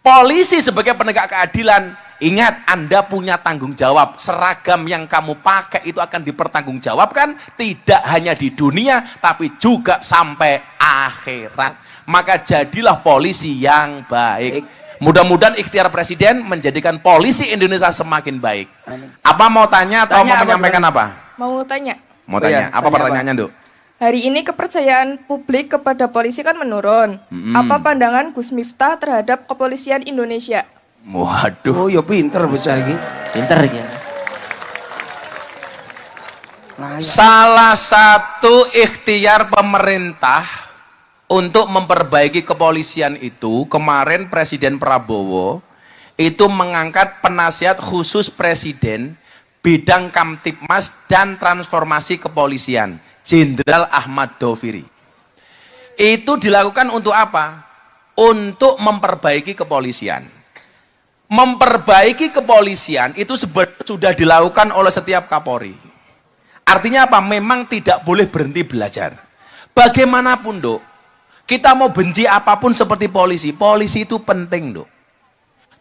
Polisi sebagai penegak keadilan, ingat Anda punya tanggung jawab. Seragam yang kamu pakai itu akan dipertanggungjawabkan tidak hanya di dunia tapi juga sampai akhirat. Maka jadilah polisi yang baik. Mudah-mudahan ikhtiar Presiden menjadikan polisi Indonesia semakin baik. Apa mau tanya atau mau menyampaikan apa? Mau tanya. Mau tanya. Apa pertanyaannya, Nduk? Hari ini kepercayaan publik kepada polisi kan menurun. Apa pandangan Gus Miftah terhadap kepolisian Indonesia? Waduh. Oh ya pinter bisa lagi. Pinter ya. Salah satu ikhtiar pemerintah untuk memperbaiki kepolisian itu, kemarin Presiden Prabowo itu mengangkat penasihat khusus Presiden bidang Kamtibmas dan transformasi kepolisian, Jenderal Ahmad Doviri. Itu dilakukan untuk apa? Untuk memperbaiki kepolisian. Memperbaiki kepolisian itu sudah dilakukan oleh setiap Kapolri. Artinya apa? Memang tidak boleh berhenti belajar. Bagaimanapun, Dok, kita mau benci apapun seperti polisi, polisi itu penting, Dok.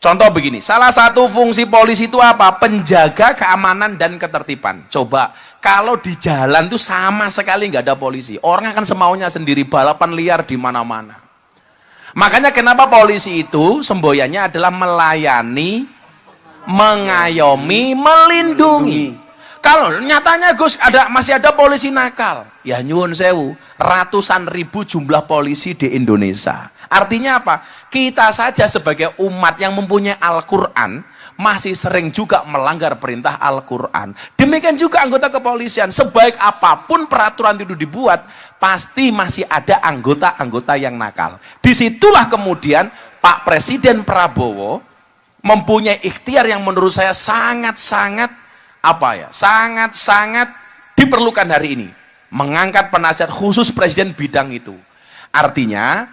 Contoh begini, salah satu fungsi polisi itu apa? Penjaga keamanan dan ketertiban. Coba, kalau di jalan itu sama sekali nggak ada polisi, orang akan semaunya sendiri, balapan liar di mana-mana. Makanya kenapa polisi itu semboyannya adalah melayani, mengayomi, melindungi. Kalau nyatanya Gus masih ada polisi nakal, ya nyuwun sewu, ratusan ribu jumlah polisi di Indonesia. Artinya apa? Kita saja sebagai umat yang mempunyai Al-Quran masih sering juga melanggar perintah Al-Quran. Demikian juga anggota kepolisian, sebaik apapun peraturan itu dibuat, pasti masih ada anggota-anggota yang nakal. Disitulah kemudian Pak Presiden Prabowo mempunyai ikhtiar yang menurut saya sangat-sangat sangat-sangat diperlukan hari ini, mengangkat penasihat khusus Presiden bidang itu. Artinya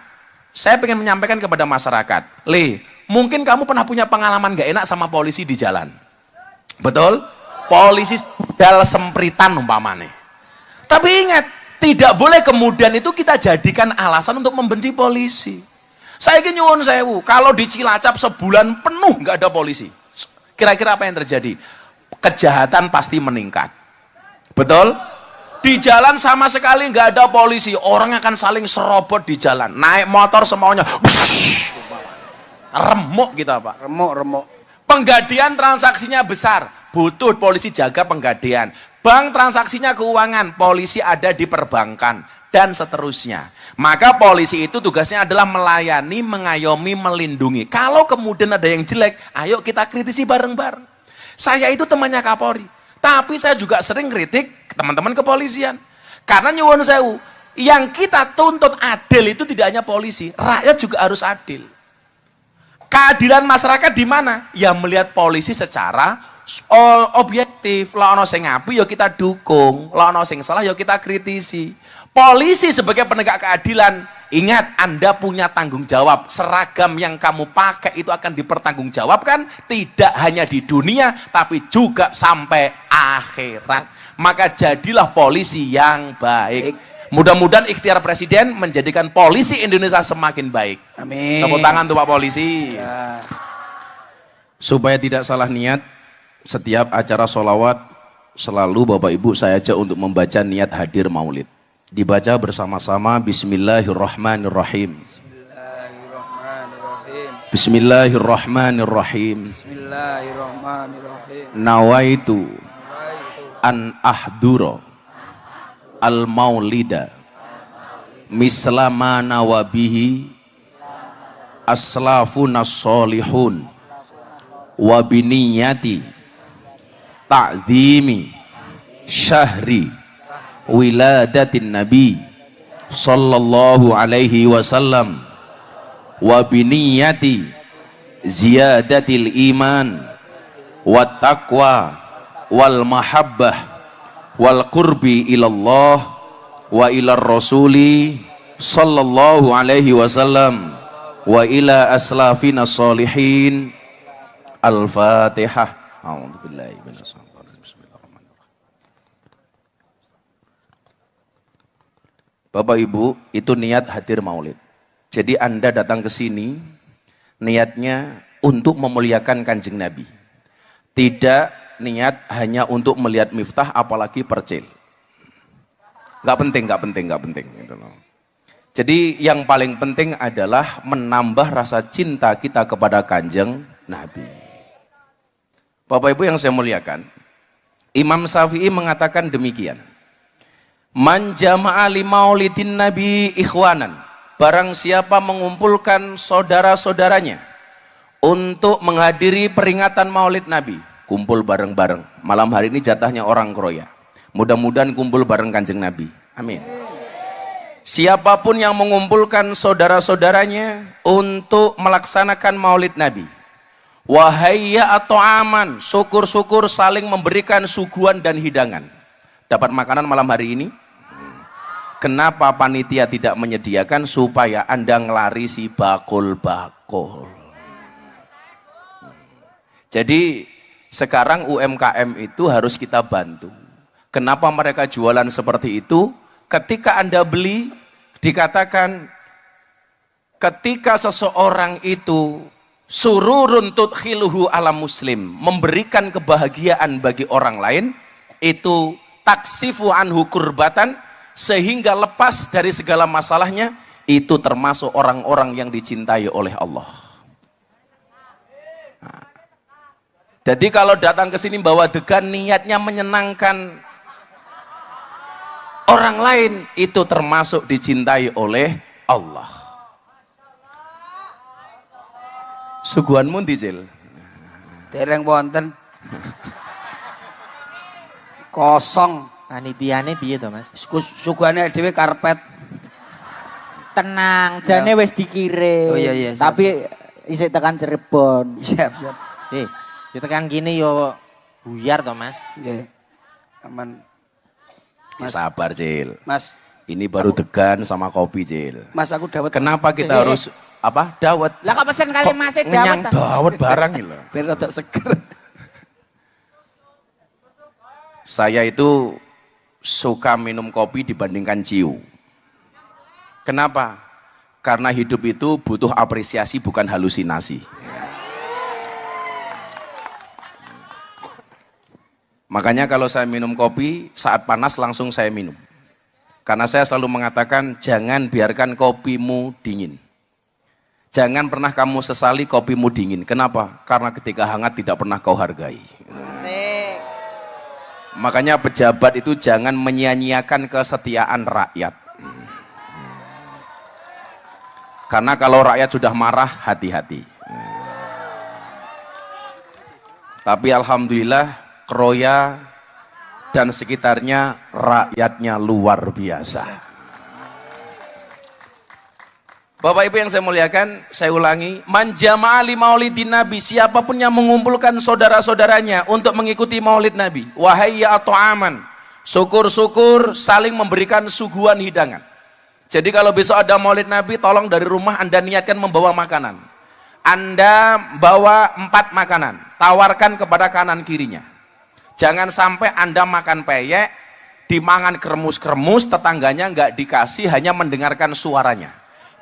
saya ingin menyampaikan kepada masyarakat, mungkin kamu pernah punya pengalaman gak enak sama polisi di jalan, betul? Polisi dal sempritan umpamanya. Tapi ingat, tidak boleh kemudian itu kita jadikan alasan untuk membenci polisi. Saya ingin nyuwun sewu, kalau di Cilacap sebulan penuh nggak ada polisi, kira-kira apa yang terjadi? Kejahatan pasti meningkat, betul? Di jalan sama sekali nggak ada polisi, orang akan saling serobot di jalan, naik motor semuanya, remuk kita Pak, Remuk. penggadian transaksinya besar, butuh polisi jaga penggadian, bank transaksinya keuangan, polisi ada di perbankan, dan seterusnya. Maka polisi itu tugasnya adalah melayani, mengayomi, melindungi. Kalau kemudian ada yang jelek, ayo kita kritisi bareng-bareng. Saya itu temannya Kapolri, tapi saya juga sering kritik teman-teman kepolisian. Karena nyuwun sewu, yang kita tuntut adil itu tidak hanya polisi, rakyat juga harus adil. Keadilan masyarakat di mana? Ya melihat polisi secara objektif. Lah ono sing apik ya kita dukung, lah ono sing salah ya kita kritisi. Polisi sebagai penegak keadilan, ingat Anda punya tanggung jawab. Seragam yang kamu pakai itu akan dipertanggungjawabkan tidak hanya di dunia tapi juga sampai akhirat. Maka jadilah polisi yang baik. Mudah-mudahan ikhtiar Presiden menjadikan polisi Indonesia semakin baik. Amin. Tepuk tangan untuk Pak Polisi. Ya. Supaya tidak salah niat, setiap acara sholawat selalu Bapak Ibu saya ajak untuk membaca niat hadir maulid. Dibaca bersama-sama. Bismillahirrahmanirrahim. Bismillahirrahmanirrahim. Nawaitu an ahdura al maulida mislama nawabihi aslafuna solihun wa biniyati ta'zimi syahri wiladatin nabi sallallahu alaihi wasallam wa biniyati ziyadatil iman wa taqwa wal mahabbah wal qurbi ilallah wa ilar rasuli sallallahu alaihi wasallam wa ila aslafina salihin. Al-Fatihah. A'udzubillahi minasyaitonir rajim. Bismillahirrahmanirrahim. Bapak Ibu, itu niat hadir maulid. Jadi Anda datang ke sini niatnya untuk memuliakan Kanjeng Nabi. Tidak niat hanya untuk melihat miftah, apalagi percil. Nggak penting gitu loh. Jadi yang paling penting adalah menambah rasa cinta kita kepada Kanjeng Nabi. Bapak Ibu yang saya muliakan, Imam Syafi'i mengatakan demikian. Man jama'a li maulidin Nabi ikhwanan, barang siapa mengumpulkan saudara-saudaranya untuk menghadiri peringatan Maulid Nabi, kumpul bareng-bareng. Malam hari ini jatahnya orang Kroya. Mudah-mudahan kumpul bareng Kanjeng Nabi. Amin. Siapapun yang mengumpulkan saudara-saudaranya untuk melaksanakan Maulid Nabi, wahayya atau aman, syukur-syukur saling memberikan suguhan dan hidangan. Dapat makanan malam hari ini? Kenapa panitia tidak menyediakan supaya Anda ngelarisi bakul-bakul? Jadi sekarang UMKM itu harus kita bantu. Kenapa mereka jualan seperti itu? Ketika Anda beli, dikatakan ketika seseorang itu sururun tudkhiluhu ala muslim, memberikan kebahagiaan bagi orang lain, itu taksifu anhu kurbatan, sehingga lepas dari segala masalahnya, itu termasuk orang-orang yang dicintai oleh Allah. Nah, jadi kalau datang ke sini bawa degan, niatnya menyenangkan orang lain, itu termasuk dicintai oleh Allah. Suguhanmu dijil. Dereng wonten. Kosong. Panitiane piye to, Mas? Suguhane dhewe karpet. Tenang, jane wis dikirim. Oh iya, siap. Tapi isih tekan Cirebon. Siap. Ditekan gini yo buyar to, Mas. Nggih. Aman. Mas. Sabar, Cil. Mas, Ini baru degan sama kopi, Cil. Mas aku dawet. Kenapa kita harus apa? Dawet. Lah kok pesen kali Mas Ngenyang dawet. dawet barang gitu. Biar rada seger. Saya itu suka minum kopi dibandingkan ciu. Kenapa? Karena hidup itu butuh apresiasi, bukan halusinasi. Makanya kalau saya minum kopi, saat panas langsung saya minum. Karena saya selalu mengatakan, jangan biarkan kopimu dingin. Jangan pernah kamu sesali kopimu dingin. Kenapa? Karena ketika hangat tidak pernah kau hargai. Asik. Makanya pejabat itu jangan menyia-nyiakan kesetiaan rakyat. Karena kalau rakyat sudah marah, hati-hati. Tapi alhamdulillah, Kroya dan sekitarnya rakyatnya luar biasa. Bapak Ibu yang saya muliakan, saya ulangi, man jama'a li maulidin Nabi, siapapun yang mengumpulkan saudara-saudaranya untuk mengikuti Maulid Nabi, wahayya atau aman, syukur-syukur saling memberikan suguhan hidangan. Jadi kalau besok ada Maulid Nabi, tolong dari rumah Anda niatkan membawa makanan. Anda bawa 4 makanan, tawarkan kepada kanan kirinya. Jangan sampai Anda makan peyek, dimangan kremus-kremus, tetangganya nggak dikasih, hanya mendengarkan suaranya.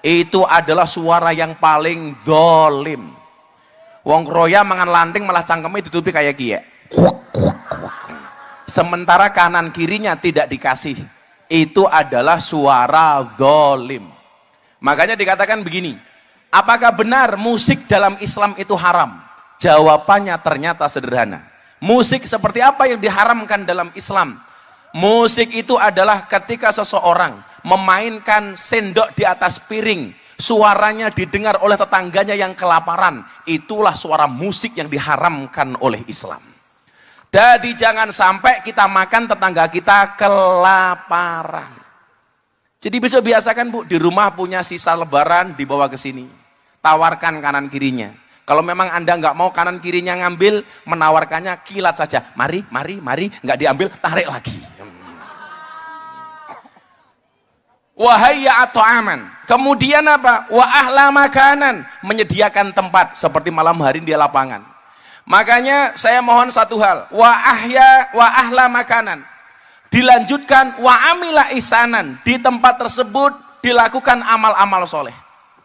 Itu adalah suara yang paling zolim. Wong Kroya mangan lanting malah cangkemnya ditutupi kayak kiye. Sementara kanan kirinya tidak dikasih. Itu adalah suara zolim. Makanya dikatakan begini, apakah benar musik dalam Islam itu haram? Jawabannya ternyata sederhana. Musik seperti apa yang diharamkan dalam Islam? Musik itu adalah ketika seseorang memainkan sendok di atas piring, suaranya didengar oleh tetangganya yang kelaparan. Itulah suara musik yang diharamkan oleh Islam. Jadi jangan sampai kita makan tetangga kita kelaparan. Jadi besok biasakan Bu, di rumah punya sisa lebaran dibawa ke sini. Tawarkan kanan kirinya. Kalau memang Anda nggak mau kanan kirinya ngambil, menawarkannya kilat saja. Mari, nggak diambil, tarik lagi. Wahayya atau aman. Kemudian apa? Wa ahla makanan, menyediakan tempat seperti malam hari di lapangan. Makanya saya mohon satu hal, wa ahla makanan. Dilanjutkan wa amila isanan, di tempat tersebut dilakukan amal-amal soleh.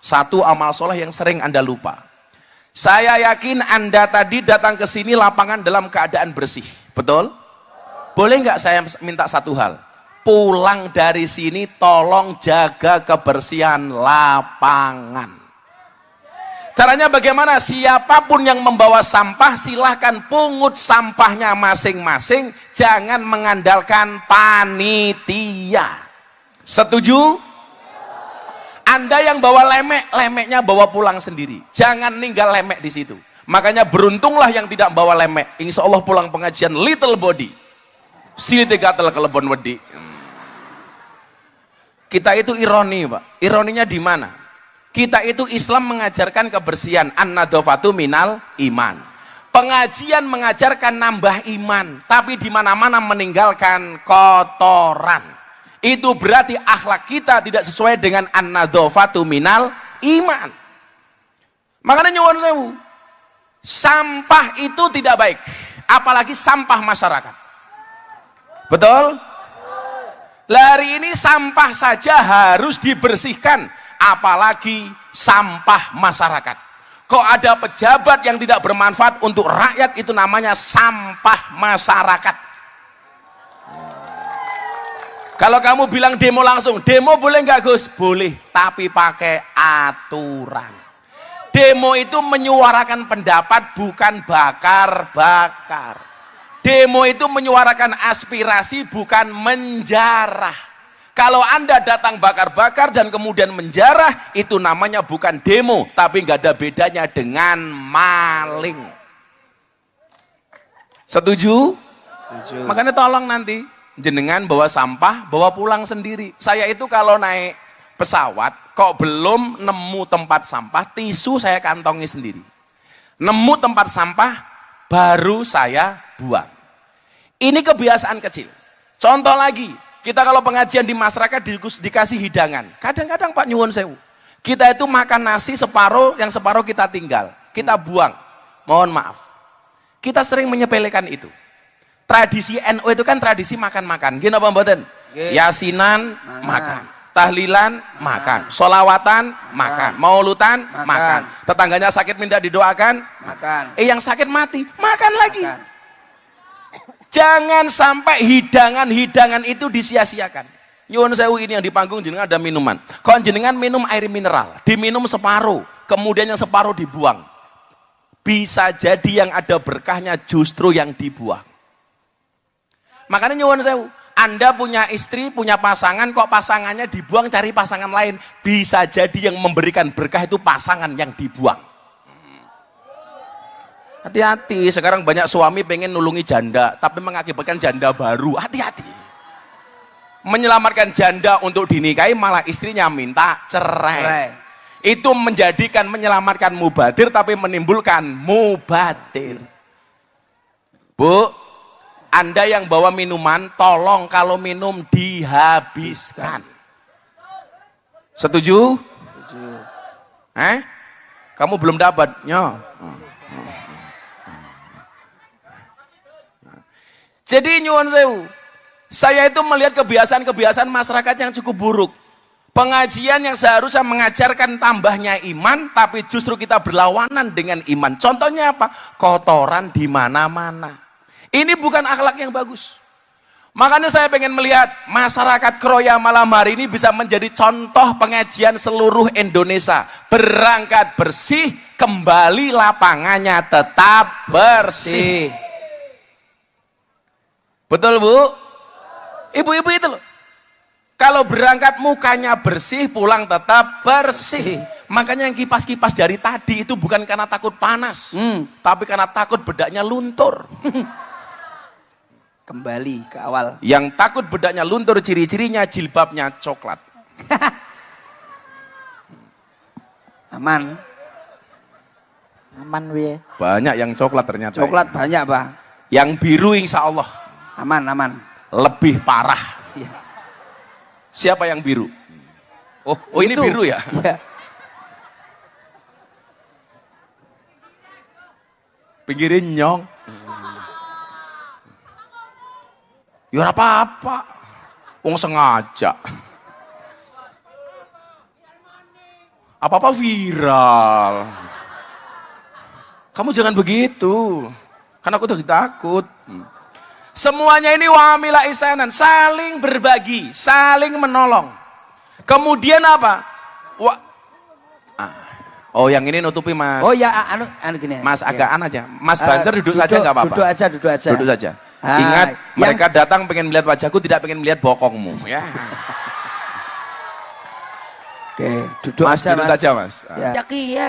Satu amal soleh yang sering Anda lupa. Saya yakin Anda tadi datang ke sini lapangan dalam keadaan bersih. Betul? Boleh nggak saya minta satu hal? Pulang dari sini tolong jaga kebersihan lapangan. Caranya bagaimana? Siapapun yang membawa sampah silahkan pungut sampahnya masing-masing. Jangan mengandalkan panitia. Setuju? Anda yang bawa lemek, lemeknya bawa pulang sendiri. Jangan ninggal lemek di situ. Makanya beruntunglah yang tidak bawa lemek. Insya Allah pulang pengajian little body. Sini gatel kelebon wedi. Kita itu ironi, Pak. Ironinya di mana? Kita itu Islam mengajarkan kebersihan. An-nadhafatu minal iman. Pengajian mengajarkan nambah iman, tapi di mana-mana meninggalkan kotoran. Itu berarti akhlak kita tidak sesuai dengan an-nadhafatu minal iman. Makanya nyuwun sewu, sampah itu tidak baik, apalagi sampah masyarakat. Betul? Hari ini sampah saja harus dibersihkan, apalagi sampah masyarakat. Kok ada pejabat yang tidak bermanfaat untuk rakyat, itu namanya sampah masyarakat. Kalau kamu bilang demo langsung, demo boleh nggak Gus? Boleh, tapi pakai aturan. Demo itu menyuarakan pendapat, bukan bakar-bakar. Demo itu menyuarakan aspirasi, bukan menjarah. Kalau Anda datang bakar-bakar dan kemudian menjarah, itu namanya bukan demo, tapi nggak ada bedanya dengan maling. Setuju? Setuju. Makanya Makanya tolong nanti jenengan bawa sampah, bawa pulang sendiri. Saya itu kalau naik pesawat, kok belum nemu tempat sampah, tisu saya kantongi sendiri. Nemu tempat sampah, baru saya buang. Ini kebiasaan kecil. Contoh lagi, kita kalau pengajian di masyarakat dikasih hidangan. Kadang-kadang Pak nyuwun sewu, kita itu makan nasi separuh, yang separuh kita tinggal. Kita buang. Mohon maaf. Kita sering menyepelekan itu. Tradisi NU itu kan tradisi makan-makan. Gini apa mboten? Yasinan makan, tahlilan makan, solawatan makan, maulutan makan. Tetangganya sakit minta didoakan makan. Yang sakit mati makan lagi. Jangan sampai hidangan-hidangan itu disia-siakan. Nyuwun sewu, ini yang di panggung jenengan ada minuman. Kalau jenengan minum air mineral, diminum separuh, kemudian yang separuh dibuang. Bisa jadi yang ada berkahnya justru yang dibuang. Makanya nyuwun sewu, Anda punya istri, punya pasangan, kok pasangannya dibuang, cari pasangan lain. Bisa jadi yang memberikan berkah itu pasangan yang dibuang. Hati-hati, sekarang banyak suami pengen nulungi janda, tapi mengakibatkan janda baru. Hati-hati. Menyelamatkan janda untuk dinikahi, malah istrinya minta cerai. Itu menyelamatkan mubadir, tapi menimbulkan mubadir. Bu, Anda yang bawa minuman, tolong kalau minum dihabiskan. Setuju? Setuju. Kamu belum dapat? Nyo. Jadi nyuwun sewu, saya itu melihat kebiasaan-kebiasaan masyarakat yang cukup buruk. Pengajian yang seharusnya mengajarkan tambahnya iman, tapi justru kita berlawanan dengan iman. Contohnya apa? Kotoran di mana-mana. Ini bukan akhlak yang bagus. Makanya saya pengen melihat masyarakat Kroya malam hari ini bisa menjadi contoh pengajian seluruh Indonesia. Berangkat bersih, kembali lapangannya tetap bersih. Betul Bu? Ibu-ibu itu loh. Kalau berangkat mukanya bersih, pulang tetap bersih. Makanya yang kipas-kipas dari tadi itu bukan karena takut panas, tapi karena takut bedaknya luntur. Kembali ke awal. Yang takut bedaknya luntur, ciri-cirinya jilbabnya coklat. Aman. Aman we. Banyak yang coklat ternyata. Coklat banyak, Pak. Yang biru insya Allah Aman, aman. lebih parah. Iya. Siapa yang biru? Oh ini Itu. biru ya? Iya. Pinggirin nyong. Ya ora apa-apa. Wong sengaja. Apa-apa viral. Kamu jangan begitu. Karena aku udah takut. Semuanya ini wamila ihsanan, saling berbagi, saling menolong. Kemudian apa? Oh, yang ini nutupi Mas. Oh ya, anu gini. Mas agaan aja. Mas Banjar duduk saja nggak apa-apa. Duduk aja. Duduk saja. Ah, Ingat, yang- mereka datang pengen melihat wajahku, tidak pengen melihat bokongmu. Ya. Oke, duduk Mas, aja duduk Mas. saja Mas. Ya. Ya.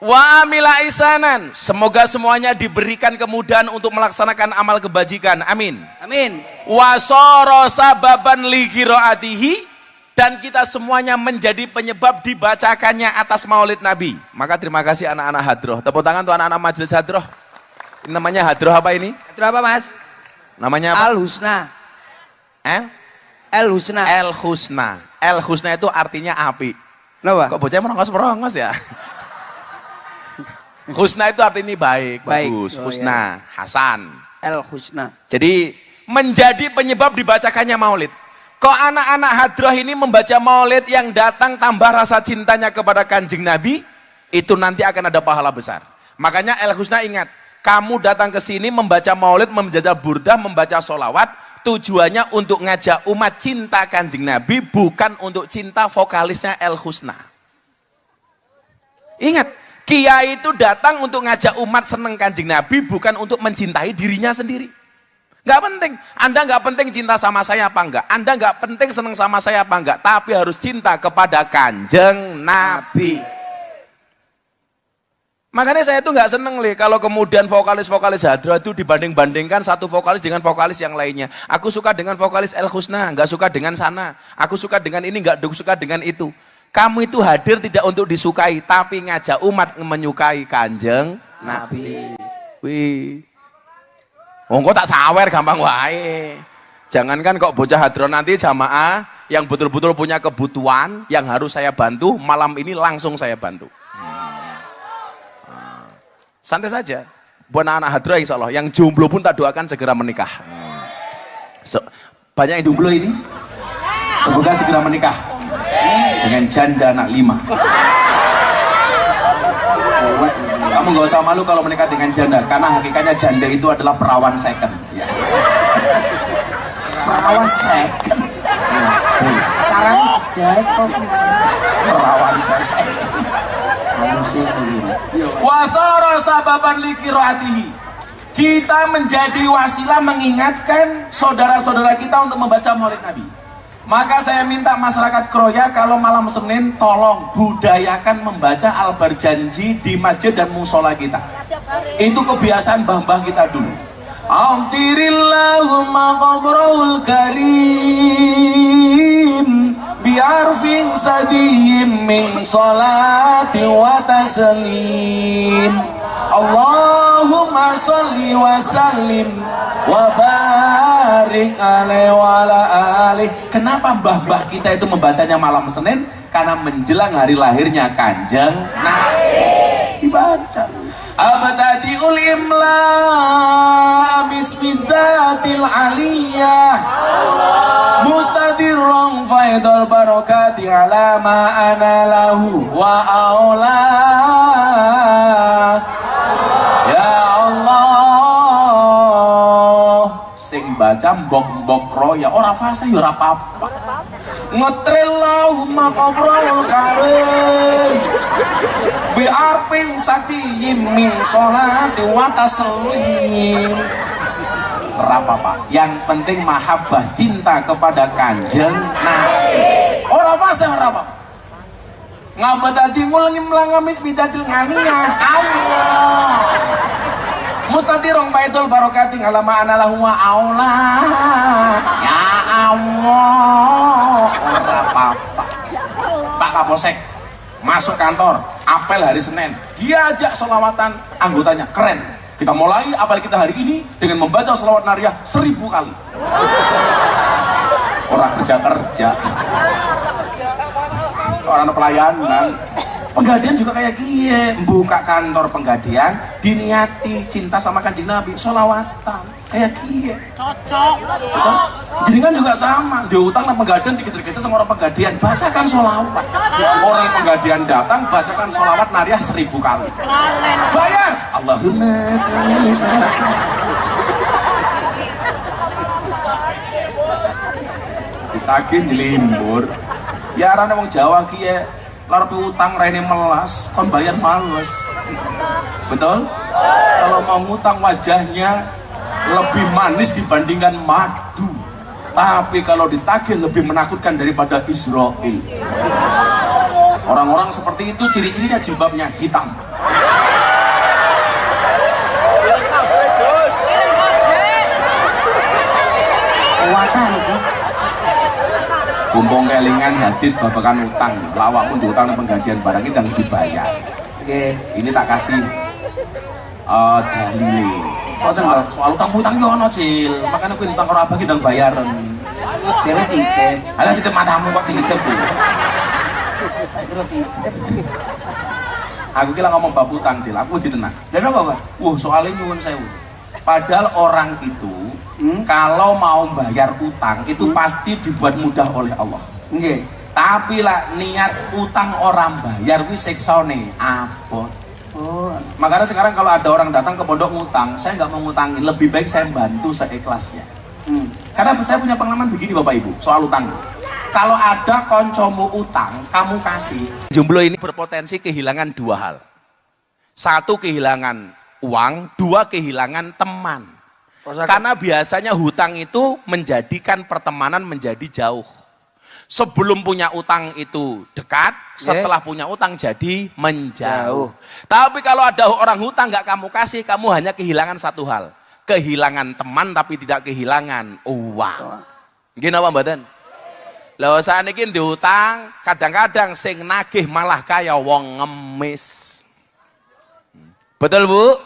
Wa amila ihsanan. Semoga semuanya diberikan kemudahan untuk melaksanakan amal kebajikan. Amin. Amin. Wa sara sababan li qiraatihi, dan kita semuanya menjadi penyebab dibacakannya atas maulid Nabi. Maka terima kasih anak-anak hadroh. Tepuk tangan untuk anak-anak majelis hadroh. Ini namanya hadroh apa ini? Itu apa Mas? Namanya apa? Al-Husna. El-Husna. El-Husna. El-Husna itu artinya api. Kenapa? Kok bocah merongos-merongos ya? Husna itu artinya baik, Baik. bagus. Oh, Husna, Hasan. El-Husna. Jadi menjadi penyebab dibacakannya maulid. Kok anak-anak hadroh ini membaca maulid yang datang tambah rasa cintanya kepada kanjeng Nabi, itu nanti akan ada pahala besar. Makanya El-Husna ingat, kamu datang ke sini membaca maulid, memjajal burdah, membaca sholawat, tujuannya untuk ngajak umat cinta kanjeng Nabi, bukan untuk cinta vokalisnya El-Husna. Ingat, kiai itu datang untuk ngajak umat seneng kanjeng Nabi, bukan untuk mencintai dirinya sendiri. Nggak penting, Anda nggak penting cinta sama saya apa enggak, Anda nggak penting seneng sama saya apa enggak, tapi harus cinta kepada kanjeng Nabi. Makanya saya itu nggak seneng kalau kemudian vokalis-vokalis hadroh itu dibanding-bandingkan satu vokalis dengan vokalis yang lainnya. Aku suka dengan vokalis El-Husna, nggak suka dengan sana. Aku suka dengan ini, nggak suka dengan itu. Kamu itu hadir tidak untuk disukai, tapi ngajak umat menyukai kanjeng Nabi. Wih. Wong kok tak sawer gampang wae. Jangankan kok bocah hadroh nanti jamaah yang betul-betul punya kebutuhan yang harus saya bantu, malam ini langsung saya bantu. Santai saja. Buat anak-anak hadroh insya Allah, yang jomblo pun tak doakan segera menikah. Banyak yang jomblo ini, semoga segera menikah dengan janda anak 5. Kamu gak usah malu kalau menikah dengan janda, karena hakikatnya janda itu adalah perawan second. Ya. Perawan second. Sekarang jahit kok Perawan second. Wasara sababan li qiraatihi. Kita menjadi wasilah mengingatkan saudara-saudara kita untuk membaca maulid Nabi. Maka saya minta masyarakat Kroya kalau malam Senin tolong budayakan membaca Al-Barjanji di masjid dan musola kita. Itu kebiasaan mbah-mbah kita dulu. Amtirillahumma qabrul karim biarfin sadiyim min salati wa taslim. Allahumma salli wa sallim wa barik alaihi wa ala alihi. Kenapa mbah-mbah kita itu membacanya malam Senin? Karena menjelang hari lahirnya kanjeng Nabi. Dibaca abtadi'ul imla bismidzatil aliyah mustadirrun faidul barakati ala ma ana lahu wa aula. Ya Allah, sing baca mbok-mbok roya ora fase ya ora apa-apa. Ngetrillahumma qabrul karim bi arpin sakiyim min sholati wa taslim. Apa-apa, yang penting mahabbah cinta kepada kanjeng Nabi. Ora fase ora apa-apa. Ngabadati ngulangi melangamis bidatil nganiyah Allah mustatirong baidul barokati ngalama analah wa aula. Ya Allah, ora apa-apa. Pak Kapolsek masuk kantor apel hari Senin, diajak sholawatan anggotanya, keren. Kita mulai apel kita hari ini dengan membaca sholawat nariyah 1000 kali. Orang kerja-kerja, orang pelayanan. Penggadian juga kayak kie, buka kantor penggadian, diniati cinta sama kanjeng Nabi, sholawatan kayak kie. cocok. Betul? Jenengan juga sama, diutang dan penggadian dikejar-kejar sama orang penggadian, bacakan sholawat. Orang penggadian datang, bacakan sholawat nariyah 1000 kali. Bayar. Allahumma sholli sallam. Ditagih nyelimbur. Ya arane wong Jawa ki ya larepe utang raine melas, kon bayar males. Betul? Kalau mau ngutang wajahnya lebih manis dibandingkan madu. Tapi kalau ditagih lebih menakutkan daripada Israel. Orang-orang seperti itu ciri-cirinya jilbabnya hitam. Kuatan itu. Kumpung kelingan hadis babakan utang, lawak pun diutang dan penggantian barang itu yang dibayar. Oke, ini tak kasih dalile. Soal utang utang yo ono cil, makanya aku utang karo abah kita bayaran. Kira titip. Alah titip matamu kok dititip. Kira titip. Aku kira ngomong bab utang cil, aku ditenang. Dan apa, Pak? Soalnya nyuwun sewu. Padahal orang itu kalau mau bayar utang itu pasti dibuat mudah oleh Allah. Nggih. Tapi lah niat utang orang bayar kuwi siksane abot. Oh, Makanya sekarang kalau ada orang datang ke pondok ngutang, saya nggak mau ngutangin, lebih baik saya bantu seikhlasnya. Karena saya punya pengalaman begini Bapak Ibu, soal utang. Kalau ada koncomu utang, kamu kasih. Jomblo ini berpotensi kehilangan dua hal. Satu, kehilangan uang, dua, kehilangan teman. Karena biasanya hutang itu menjadikan pertemanan menjadi jauh. Sebelum punya utang itu dekat, setelah punya utang jadi menjauh. Tapi kalau ada orang hutang nggak kamu kasih, kamu hanya kehilangan satu hal. Kehilangan teman tapi tidak kehilangan uang. Gini apa mboten? Lah sakniki diutang, kadang-kadang sing nagih malah kaya wong ngemis. Betul Bu?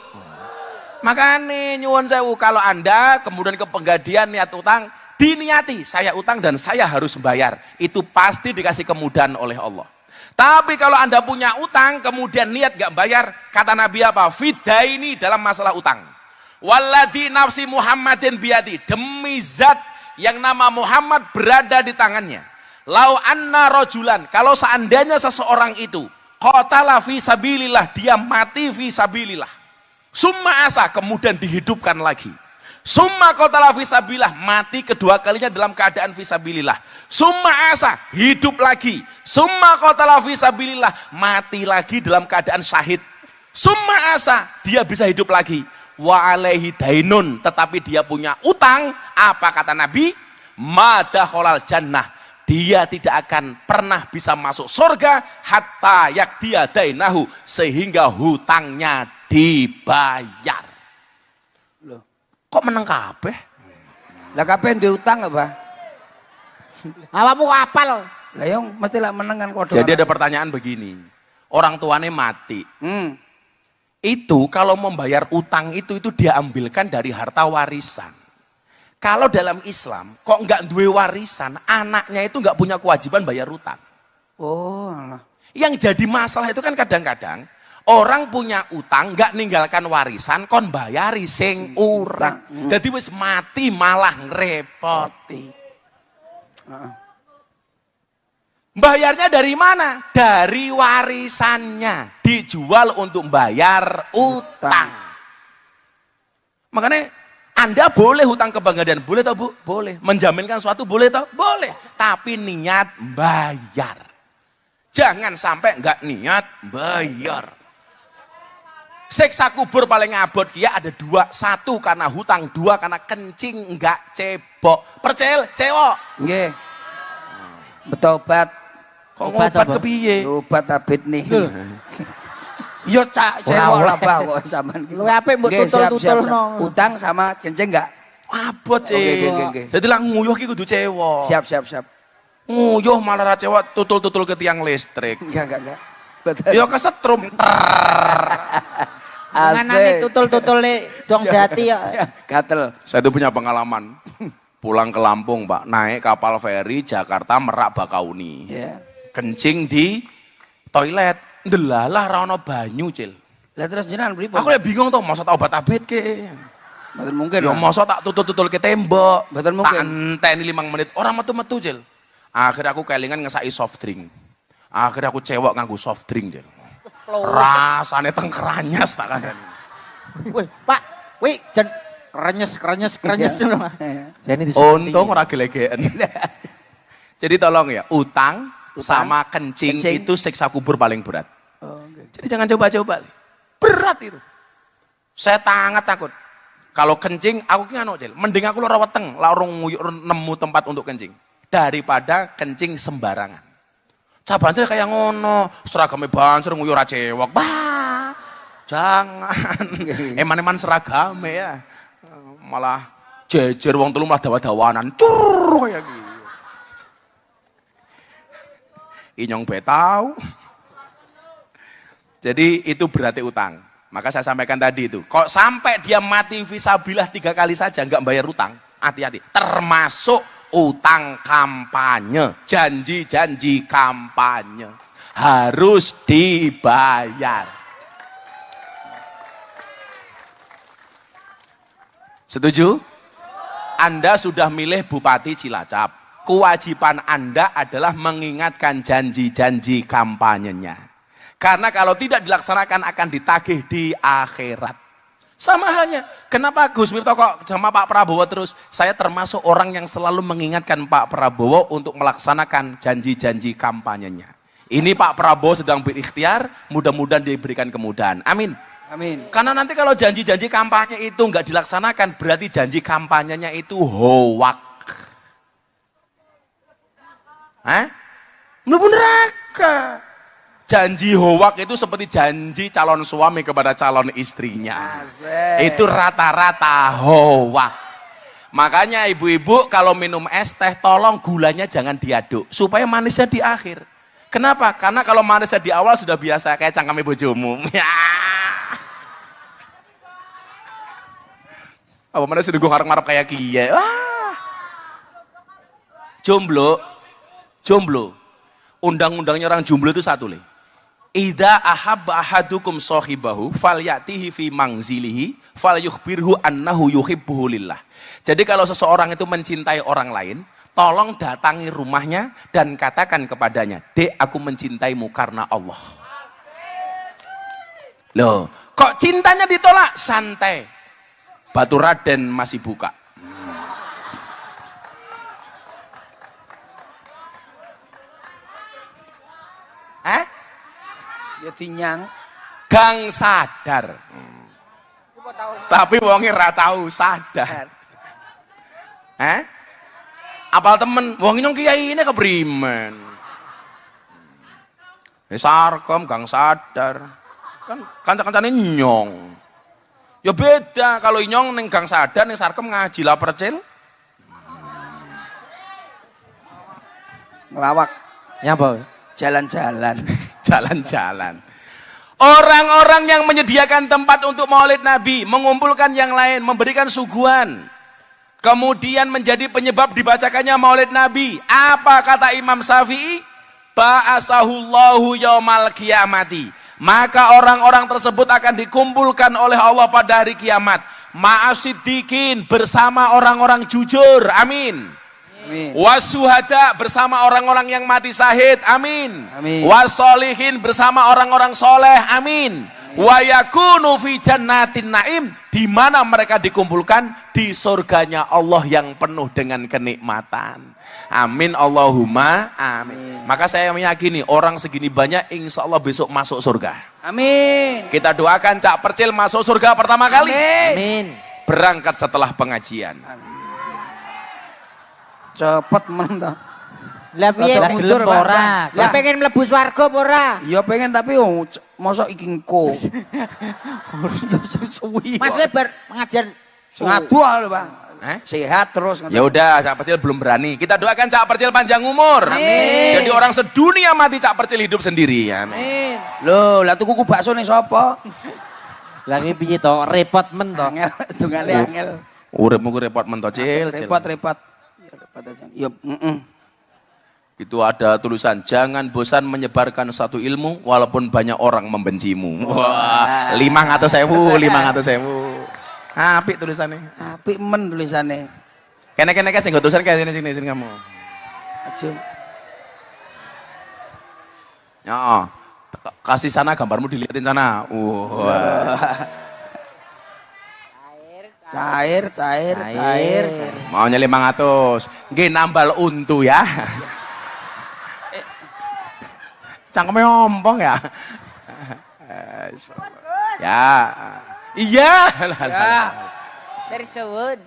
Makanya nyuwun sewu, kalau Anda kemudian ke penggadian niat utang, diniati saya utang dan saya harus bayar, itu pasti dikasih kemudahan oleh Allah. Tapi kalau Anda punya utang kemudian niat gak bayar, kata Nabi apa? Fidaini dalam masalah utang. Walladzi nafsi Muhammadin biyadi, demi zat yang nama Muhammad berada di tangannya. Lau anna rojulan, kalau seandainya seseorang itu qatala fi sabilillah, dia mati fi sabilillah. Summa asa, kemudian dihidupkan lagi. Summa qatala fisabilillah, mati kedua kalinya dalam keadaan fisabilillah. Summa asa, hidup lagi. Summa qatala fisabilillah, mati lagi dalam keadaan syahid. Summa asa, dia bisa hidup lagi. Wa alaihi dainun, tetapi dia punya utang. Apa kata Nabi? Madakhalal jannah, dia tidak akan pernah bisa masuk surga hatta yakdiya dainahu, sehingga hutangnya dibayar. Kok meneng kabeh? Lah kabeh diutang apa? Awakmu kapal. Lah yang mesti lah meneng kan kodho. Jadi ada pertanyaan begini. Orang tuanya mati. Itu kalau membayar utang itu dia ambilkan dari harta warisan. Kalau dalam Islam kok enggak duwe warisan, anaknya itu enggak punya kewajiban bayar utang. Oh, alah. Yang jadi masalah itu kan kadang-kadang orang punya utang nggak ninggalkan warisan kon bayari sing urang. Jadi wis mati malah ngerepoti. Bayarnya dari mana? Dari warisannya, dijual untuk bayar utang. Makanya Anda boleh hutang ke Pegadaian, boleh toh Bu? Boleh. Menjaminkan suatu boleh toh? Boleh. Tapi niat bayar. Jangan sampai nggak niat bayar. Siksa kubur paling abot kia ada dua. Satu karena hutang, dua karena kencing enggak cebok. Percel, cewek. Nggih. Betobat. Kok ngobat kepiye? Obat abit nih. Yo cak cewek lah kok sampean. Lu apik mbok tutul-tutulno. Utang sama kencing enggak? Abot cewek. Jadi lah nguyuh ki kudu cewek. Siap. Nguyuh malah ra cewek tutul-tutul ke tiang listrik. Enggak. Yo kesetrum. Nganane tutul-tutul dong jati ya. Gatel. Saya itu punya pengalaman. Pulang ke Lampung, Pak, naik kapal feri Jakarta Merak Bakauni. Iya. Kencing di toilet. Ndelalah ra ono banyu, Cil. Lah terus jenengan pripun? Aku ya bingung tuh, masa tak obat-abit ke. Mboten mungkin. Ya masa tak tutul-tutul ke tembok. Mboten Tak mungkin. enteni 5 menit. Orang metu-metu, Cil. Akhirnya aku kelingan ngesaki soft drink. Akhirnya aku cewek nganggo soft drink, Cil. Rasane tengkeranyas tak kandani. Wih, Pak, wih, jan krenyes. Jadi Untung ora gelegeken. Jadi tolong ya, utang sama kencing, Kencing. itu siksa kubur paling berat. Oh, oke. Jadi jangan coba-coba. Berat itu. Saya sangat takut. Kalau kencing, aku ki anu, Cil. Mending aku ora weteng, ora nemu tempat untuk kencing. Daripada kencing sembarangan. Cabane kayak ngono, seragamnya banser nguyur cewek. Bah. Jangan. Eman-eman seragame ya. Malah jejer wong telu malah dawa-dawanan. Cur kayak gitu. Inyong betau. Jadi itu berarti utang. Maka saya sampaikan tadi itu. Kok sampai dia mati fisabilillah 3 kali saja nggak bayar utang. Hati-hati. Termasuk utang kampanye. Janji-janji kampanye. Harus dibayar. Setuju? Anda sudah milih Bupati Cilacap. Kewajiban Anda adalah mengingatkan janji-janji kampanyenya. Karena kalau tidak dilaksanakan akan ditagih di akhirat. Sama halnya, kenapa Gus Mirto kok sama Pak Prabowo terus? Saya termasuk orang yang selalu mengingatkan Pak Prabowo untuk melaksanakan janji-janji kampanyenya. Ini Pak Prabowo sedang berikhtiar, mudah-mudahan diberikan kemudahan. Amin. Amin. Karena nanti kalau janji-janji kampanye itu nggak dilaksanakan, berarti janji kampanyenya itu hoak. Mlebu neraka. Janji hoak itu seperti janji calon suami kepada calon istrinya. Asik. Itu rata-rata hoak. Makanya ibu-ibu kalau minum es teh tolong gulanya jangan diaduk supaya manisnya di akhir. Kenapa? Karena kalau manisnya di awal sudah biasa kayak cangkeme bojomu. Apa mana sih gue ngarep-ngarep kayak kiye. Jomblo. Undang-undangnya orang jomblo itu satu le. Idza ahabba ahadukum sahibahu falyatihi fi mangzilihi falyukhbirhu annahu yuhibbuhu lillah. Jadi kalau seseorang itu mencintai orang lain, tolong datangi rumahnya dan katakan kepadanya, "Dek, aku mencintaimu karena Allah." Loh, kok cintanya ditolak? Santai. Batu Raden masih buka. Ya dinyang. Gang sadar. Tapi wonge ra tahu sadar. Apal temen, wong nyong kiai ini keprimen. Sarkom gang sadar. Kan kanca-kancane nyong. Ya beda kalau nyong ning gang sadar ning sarkom ngaji lah percil. Ngelawak. Nyapa? Jalan-jalan. Jalan-jalan. Orang-orang yang menyediakan tempat untuk maulid Nabi, mengumpulkan yang lain, memberikan suguhan, kemudian menjadi penyebab dibacakannya maulid Nabi. Apa kata Imam Syafi'i? Ba'asahullahu yaumal qiyamati. Maka orang-orang tersebut akan dikumpulkan oleh Allah pada hari kiamat. Ma'asiddiqin, bersama orang-orang jujur. Amin. Amin. Wasuhada, bersama orang-orang yang mati syahid. Amin. Amin. Wasolihin, bersama orang-orang soleh. Amin. Wa yakunu fi jannatin naim, di mana mereka dikumpulkan di surganya Allah yang penuh dengan kenikmatan. Amin Allahumma amin. Maka saya meyakini orang segini banyak insya Allah besok masuk surga. Amin. Kita doakan Cak Percil masuk surga pertama kali. Amin. Berangkat setelah pengajian. Cepet mentah. Lah piye? Rada mundur, Pak. Lah Lah. pengen mlebu swarga apa ora? Ya pengen tapi mosok iki engko. Suwi. Maksudnya bar mengajar ngadu lho, Pak. Sehat terus. Ya udah, Cak Percil belum berani. Kita doakan Cak Percil panjang umur. Amin. Jadi orang sedunia mati Cak Percil hidup sendiri. Amin. Amin. Lho, lah tuku bakso ning sapa? Lagi piye to? Repot men to. Angel, tungale angel. Uripmu ku repot men to, Cil. Repot. Ya repot aja. Ya, Itu ada tulisan, jangan bosan menyebarkan satu ilmu walaupun banyak orang membencimu. Wah, 500.000, 500.000. Apik tulisannya. apik men tulisane. Kene-kene sing nggo tulisan kayak sini kamu. Aja. Ya, kasih sana gambarmu dilihatin sana. Cair. Maunya 500. Nggih nambal untu ya. Cangkeme ompong ya. Ya. Iya. Ya. Dari Sewud.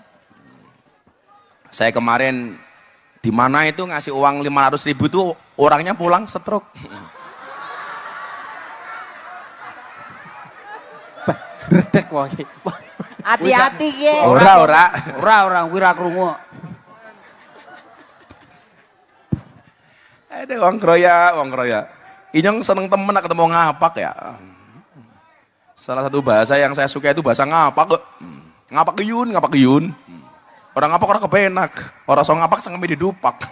Saya kemarin di mana itu ngasih uang 500.000 tuh orangnya pulang stroke. Redek wong. Hati-hati ge. Ora. Ora wira krungu. Ada wong kroya. Inyong seneng temen nak ketemu ngapak ya. Salah satu bahasa yang saya suka itu bahasa ngapak. Ngapak geyun. Orang ngapak orang kepenak. Orang so ngapak cengkeme didupak.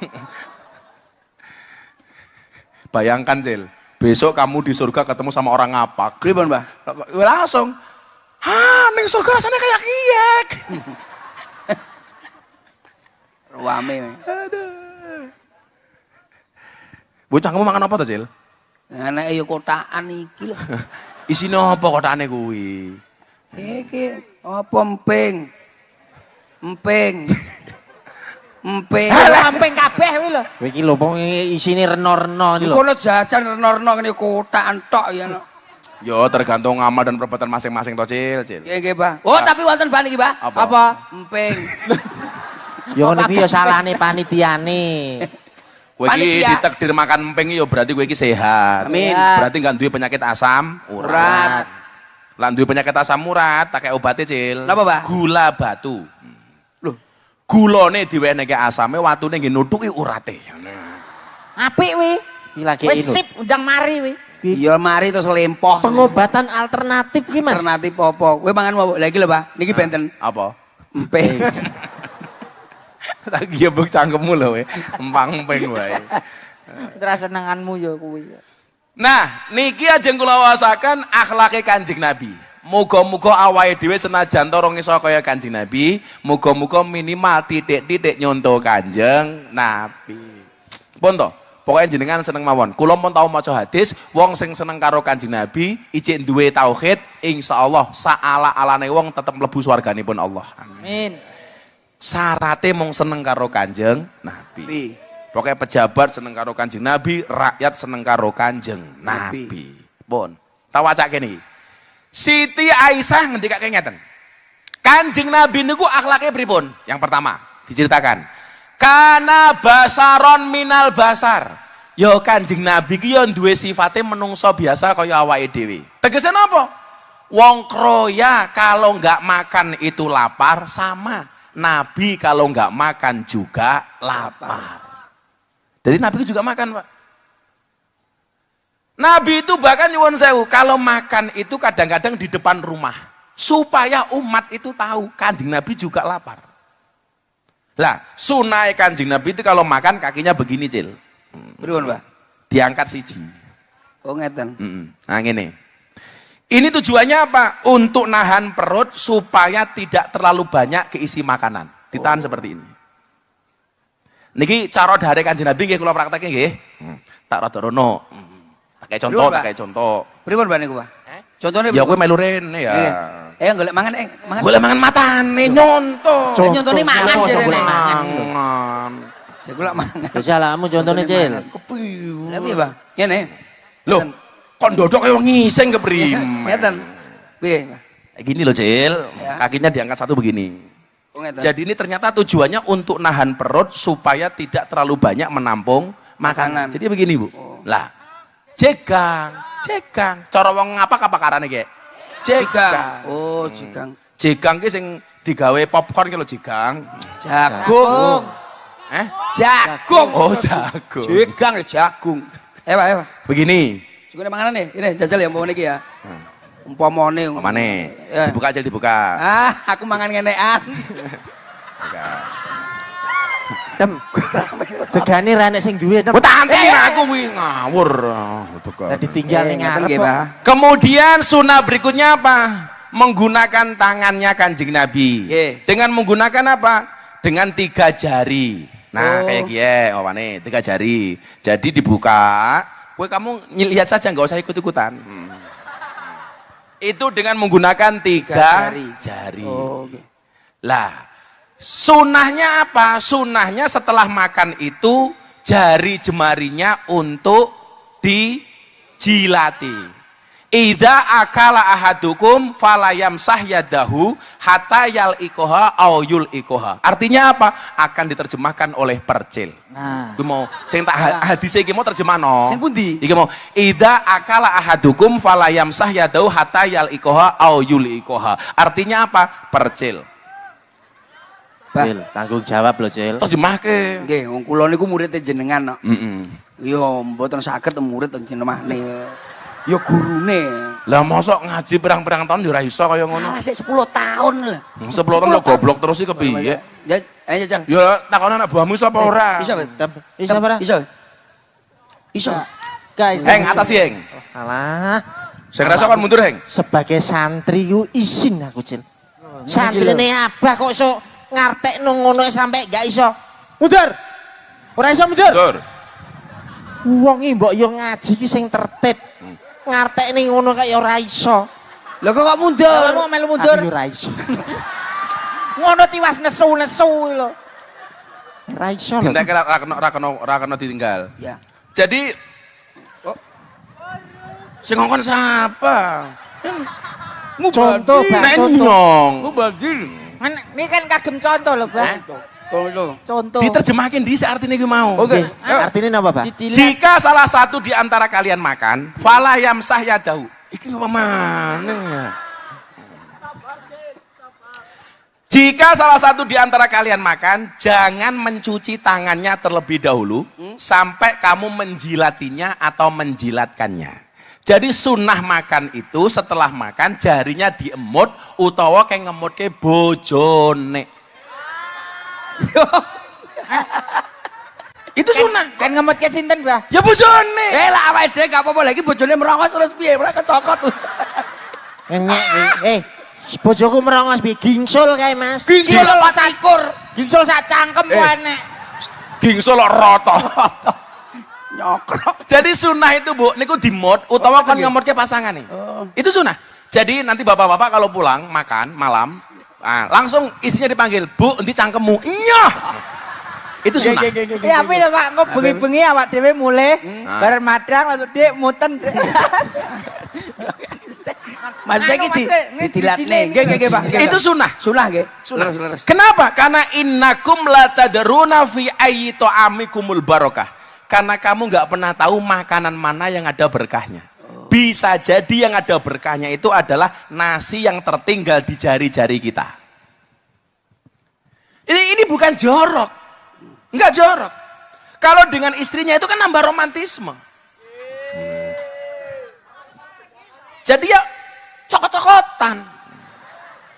Bayangkan Cil, besok kamu di surga ketemu sama orang ngapak. Pripun, Mbah? Langsung, ning surga rasanya kayak kiek. Ruame. Bocah kamu makan apa tuh Cil? Anake ya kotakan iki lho. Isine apa kotakane kuwi? Iki apa emping. Halo ampeng kabeh kuwi lho. Kowe iki lho wong isine reno-reno iki lho. Kono jajan renorno kene kotakan tok ya no. Yo tergantung amal dan perbuatan masing-masing toh Cil. Nggih, Mbah. Oh, tapi wonten ban iki, Mbah. Apa? Emping. Ya ngono iki ya salahne panitiane. Kowe iki Panitia. ditakdir makan emping yo berarti kowe iki sehat. Amin. Berarti enggak duwe penyakit asam urat. Lah duwe penyakit asam urat, tak kayak obatnya Cil. Napa, Mbah? Gula batu. Loh, gulane diwenehke asame, watune nggih nutuki urate. Apik kuwi. Iki lagi Wis inu. sip undang mari kuwi. Iya mari terus lempoh. Pengobatan alternatif ki Mas. Alternatif apa? Kowe mangan apa? Lagi lho, Pak. Niki benten Apa? emping. Tak gebuk cangkemmu lho we. Empang-emping wae. Terus senenganmu ya kuwi. Nah, niki ajeng kula wasaken akhlake Kanjeng Nabi. Muga-muga awake dhewe senajan to ora iso kaya Kanjeng Nabi, muga-muga minimal titik-titik nyonto Kanjeng Nabi. Pun to? Pokoknya jenengan seneng mawon. Kula pun tau maca hadis, wong sing seneng karo Kanjeng Nabi, ijik duwe tauhid, insyaallah saala-alane wong tetep mlebu swarganipun Allah. Amin. Syaratnya mung seneng karo Kanjeng Nabi. Pokoknya pejabat seneng karo Kanjeng Nabi, rakyat seneng karo Kanjeng Nabi. Pun. Tak wacake niki. Siti Aisyah ngendikake ngeten. Kanjeng Nabi niku akhlake pripun? Yang pertama, diceritakan. Kana basaron minal basar. Yo Kanjeng Nabi ki yo duwe sifate menungso biasa kaya awake dhewe. Tegese napa? Wong kroya kalau nggak makan itu lapar sama. Nabi kalau nggak makan juga lapar. Jadi Nabi juga makan, Pak. Nabi itu bahkan nyuwun sewu, kalau makan itu kadang-kadang di depan rumah. Supaya umat itu tahu, Kanjeng Nabi juga lapar. Lah, sunai Kanjeng Nabi itu kalau makan kakinya begini, Cil. Pripun, Mbah? Diangkat siji. Oh, ngeten. Nah, ngene. Ini tujuannya apa? Untuk nahan perut supaya tidak terlalu banyak keisi makanan. Ditahan seperti ini. Niki cara dari Kanjeng Nabi nggih kula praktekke nggih. Tak rada rono. Tak kayak contoh, tak kayak contoh. Pripun, Mbah niku, Pak? Contohnya Ya kowe melu rene ya. golek mangan, mangan. Golek mangan matane nyontoh. Contohnya mangan jarene. Mangan. Saya golek mangan. Wis alamu contone Cil. Kepriwe? Lah piye, Mbah? Ngene. Loh, kok ndodok kaya ngising kepriwe? Ngeten. Piye, Mbah? Gini loh, Cil. Ya. Kakinya diangkat satu begini. Oh, ngeten. Jadi ini ternyata tujuannya untuk nahan perut supaya tidak terlalu banyak menampung makanan. Jadi begini, Bu. Lah, jegang. Cara wong ngapak apa karane, Kek? Jegang. Oh, jegang. Jegang ki sing digawe popcorn ki lho jegang. Jagung. Jagung. Oh, jagung. Jegang ya jagung. Pak. Begini. Sugone manganan nih. Ini jajal ya umpama niki ya. Umpamane. Pamane. Ya. Dibuka aja dibuka. Aku mangan ngenekan. Tem. Tegane ra nek sing duwe tem. Oh, tanti aku kuwi ngawur. Lah ditinggal ning Ngeten ngarep. nggih, kok. Pak. Kemudian sunnah berikutnya apa? Menggunakan tangannya Kanjeng Nabi. Nggih. Dengan menggunakan apa? Dengan 3 jari. Nah, kayak gini, nih 3 jari. Jadi dibuka. Kowe kamu lihat saja, nggak usah ikut-ikutan. Itu dengan menggunakan 3 jari. Oh, oke. Lah, sunahnya apa? Sunahnya setelah makan itu jari jemarinya untuk dijilati. Idza akala ahadukum falayamsah yadahu hatta yalikoha au yulikoha. Artinya apa? Akan diterjemahkan oleh percil. Nah. Gue mau sing tak hadis iki mau terjemah no. Sing pundi? Iki mau idza akala ahadukum falayamsah yadahu hatta yalikoha au yulikoha. Artinya apa? Percil. Cil, tanggung jawab lho, Cil. Terjemahke. Nggih, wong kula niku muridé jenengan kok. Heeh. Yo mboten saged murid jenengan. Yo gurune. Lah mosok ngaji pirang-pirang tahun yo ora iso kaya ngono. Alah sik 10 tahun lah. 10 tahun lo goblok terus iki kepiye? Ya, ayo Jang. Ya takon anak buahmu iso apa ora? Iso, Bet? Iso apa? Iso. Iso. Guys, Heng atas Heng. alah. Sing rasa kon mundur Heng. Sebagai santri ku izin aku, Cil. Santrine Abah kok iso ngartekno ngono sampai gak iso. Mundur. Ora iso mundur. Mundur. Wong iki mbok yo ngaji ki sing tertib. Ngartekne ngono kaya ora iso. Lho kok mundur? Kamu melu mundur. Aku ora iso. Ngono tiwas nesu-nesu lho. Ora iso lho. Entek ra kena ditinggal. Ya. Jadi sing ngongkon siapa? Contoh, Pak, contoh. Nenyong. Mubadir. Ini kan kagem contoh lho, Pak. Contoh. Diterjemahkan di artinya gue mau. Oke. Artinya apa, Pak? Jika salah satu di antara kalian makan, fala yamsah yadahu. Iki apa mana ya? Jika salah satu di antara kalian makan, jangan mencuci tangannya terlebih dahulu sampai kamu menjilatinya atau menjilatkannya. Jadi sunnah makan itu setelah makan jarinya diemut utawa kayak ngemut ke bojone. Itu sunnah. Kan ngemut ke sinten, Bah? Ya bojone. Lah awake dhewe gak apa-apa lagi bojone merongos terus piye? Ora kecokot. Ngenyek, bojoku merongos piye? Gingsul kae, Mas. Gingsul patikur. Gingsul sak cangkem enek. Gingsul roto. Nyokrok. Jadi sunnah itu Bu, niku dimut utawa kon ngemutke pasangan nih. Itu sunnah. Jadi nanti bapak-bapak kalau pulang makan malam, langsung istrinya dipanggil, "Bu, endi cangkemmu?" Nyoh. Itu sunnah. Ya apa lho Pak, kok bengi-bengi awak dhewe mulai bareng madang lalu Dik muten. Maksudnya iki didilatne. Nggih, Pak. Itu sunnah. Sunah nggih. Sunnah. Leres. Kenapa? Karena innakum la tadruna fi ayyi ta'amikumul barakah. Karena kamu nggak pernah tahu makanan mana yang ada berkahnya. Bisa jadi yang ada berkahnya itu adalah nasi yang tertinggal di jari-jari kita. Ini bukan jorok. Enggak jorok. Kalau dengan istrinya itu kan nambah romantisme. Jadi ya cokot-cokotan.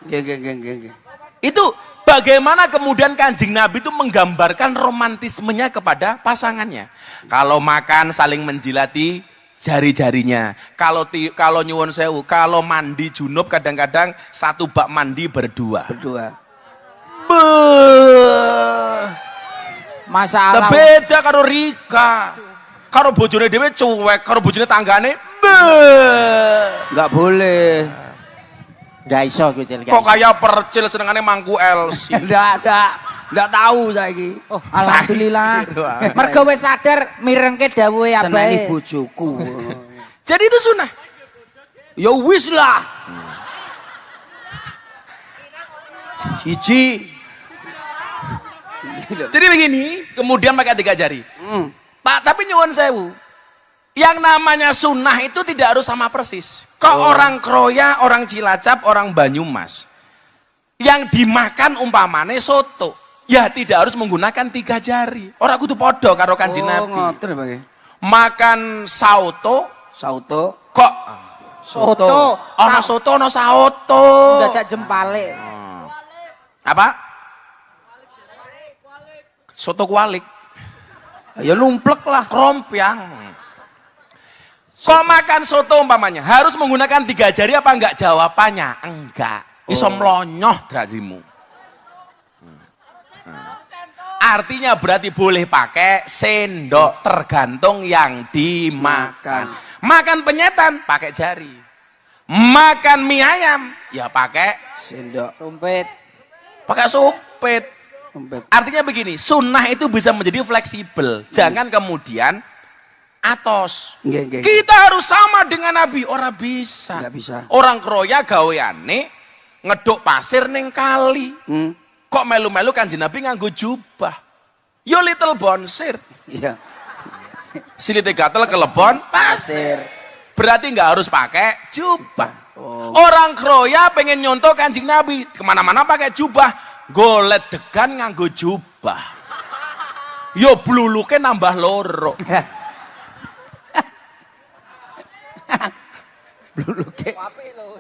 Nggih. Itu bagaimana kemudian Kanjeng Nabi itu menggambarkan romantismenya kepada pasangannya. Kalau makan saling menjilati jari-jarinya. Kalau nyuwun sewu, kalau mandi junub kadang-kadang satu bak mandi berdua. Masalah. Beda karo Rika. Karo bojone dhewe cuek, karo bojone tanggane Enggak boleh. Enggak iso gue, Cil. kok kayak percil senengane mangku LC. Enggak tahu saiki. Oh, alhamdulillah. Mergo wis sadar mirengke dawuhe Seneni abahe. bojoku. Jadi itu sunnah. Ya wis lah. Siji. Jadi begini, kemudian pakai 3 jari. Pak, tapi nyuwun sewu. Yang namanya sunnah itu tidak harus sama persis. Kok orang Kroya, orang Cilacap, orang Banyumas. Yang dimakan umpamane soto. Ya tidak harus menggunakan 3 jari. Orang kudu podo karo Kanjeng Nabi. Ngoten Bang. Makan sauto kok Soto. ana soto ana sauto. Dadak jempale. Apa? Soto kualik. Ya numplek lah. Krompiang. Kok makan soto umpamanya harus menggunakan 3 jari apa enggak? Jawabannya enggak. Iso mlonyoh jarimu. Artinya berarti boleh pakai sendok tergantung yang dimakan. Makan penyetan pakai jari. Makan mie ayam ya pakai Sendok. Rumpit. Pakai sumpit. Sumpit. Artinya begini, sunnah itu bisa menjadi fleksibel. Jangan kemudian atos. Nggih. Kita harus sama dengan Nabi. Orang bisa. Nggak bisa. Orang kroya gaweane ngeduk pasir ning kali. Kok melu-melu Kanjeng Nabi nganggo jubah. Yo little bonsir. Iya. Silite gatel kelebon pasir. Berarti nggak harus pakai jubah. Orang kroya pengen nyontoh Kanjeng Nabi. Kemana-mana pakai jubah. Golet degan nganggo jubah. Yo bluluke nambah loro. Bluluke.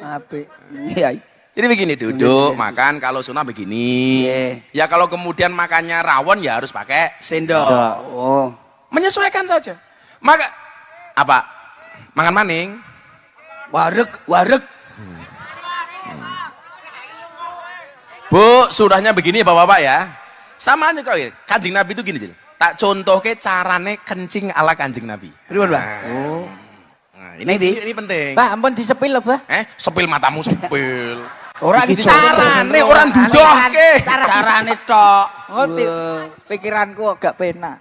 Apik. Iya. Jadi begini, duduk, makan, kalau sunnah begini. Ya kalau kemudian makannya rawon ya harus pakai Sendok. Oh. menyesuaikan saja. Maka apa? Makan maning. Wareg. Bu, sudahnya begini ya Bapak-bapak ya. Sama aja kok ya. Kanjeng Nabi itu gini, Jil. Tak contoh ke carane kencing ala Kanjeng Nabi. Pripun, Pak? Nah, ini penting. Pak, ampun disepil lho, Pak. Sepil matamu sepil. Ora Iki gitu Carane orang dudohke. Carane tok. Ngerti. Pikiranku agak penak.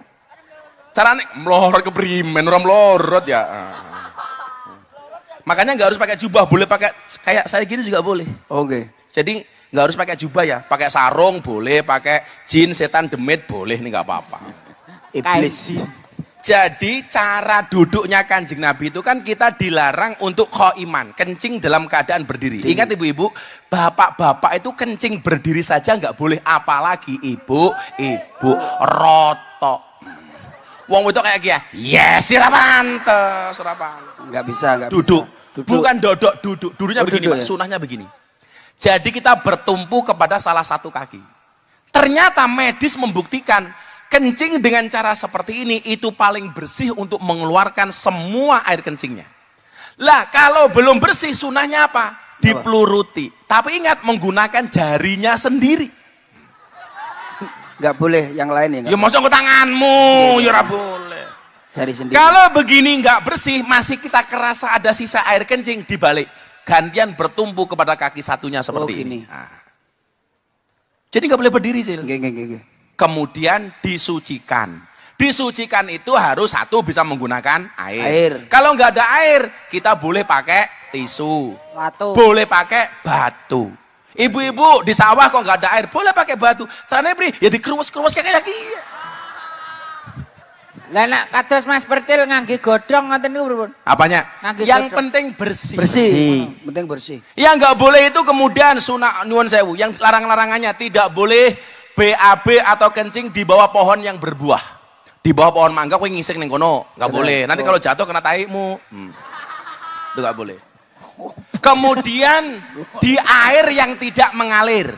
Carane melorot ke primen, orang melorot ya. Makanya nggak harus pakai jubah, boleh pakai kayak saya gini juga boleh. Oke. Jadi nggak harus pakai jubah ya, pakai sarung boleh, pakai jin setan demit boleh, ini nggak apa-apa. Iblis. Jadi cara duduknya Kanjeng Nabi itu kan kita dilarang untuk khoiman, kencing dalam keadaan berdiri. Ingat ibu-ibu, bapak-bapak itu kencing berdiri saja nggak boleh, apalagi ibu-ibu rotok. Wong itu kayak gini, yes, ora pantes, ora pantes. Nggak bisa. Duduk. Bukan dodok, duduk. Duduknya begini, duduk Pak. ya? Sunahnya begini. Jadi kita bertumpu kepada salah satu kaki. Ternyata medis membuktikan kencing dengan cara seperti ini itu paling bersih untuk mengeluarkan semua air kencingnya. Lah kalau belum bersih sunahnya apa? Dipluruti. Tapi ingat menggunakan jarinya sendiri. Nggak boleh yang lain ya. Ya masuk ke tanganmu, ya ora boleh. Cari sendiri. Kalau begini nggak bersih, masih kita kerasa ada sisa air kencing dibalik. Gantian bertumpu kepada kaki satunya seperti ini. Nah. Jadi nggak boleh berdiri, Sil. Nggih. Kemudian disucikan. Disucikan itu harus satu bisa menggunakan air. Air. Kalau nggak ada air, kita boleh pakai tisu. Batu. Boleh pakai batu. Ibu-ibu di sawah kok nggak ada air, boleh pakai batu. Caranya beri, ya dikerumus-kerumus kayak gini. Lah nek kados Mas Pertil ngangge godhong ngoten niku pripun? Apanya? Ngangge Yang godhong. penting bersih. Penting bersih. Yang nggak boleh itu kemudian sunah nyuwun sewu. Yang larang-larangannya tidak boleh BAB atau kencing di bawah pohon yang berbuah. Di bawah pohon mangga kowe ngising ning kono, nggak boleh. Nanti kalau jatuh kena taimu. Itu nggak boleh. Kemudian di air yang tidak mengalir.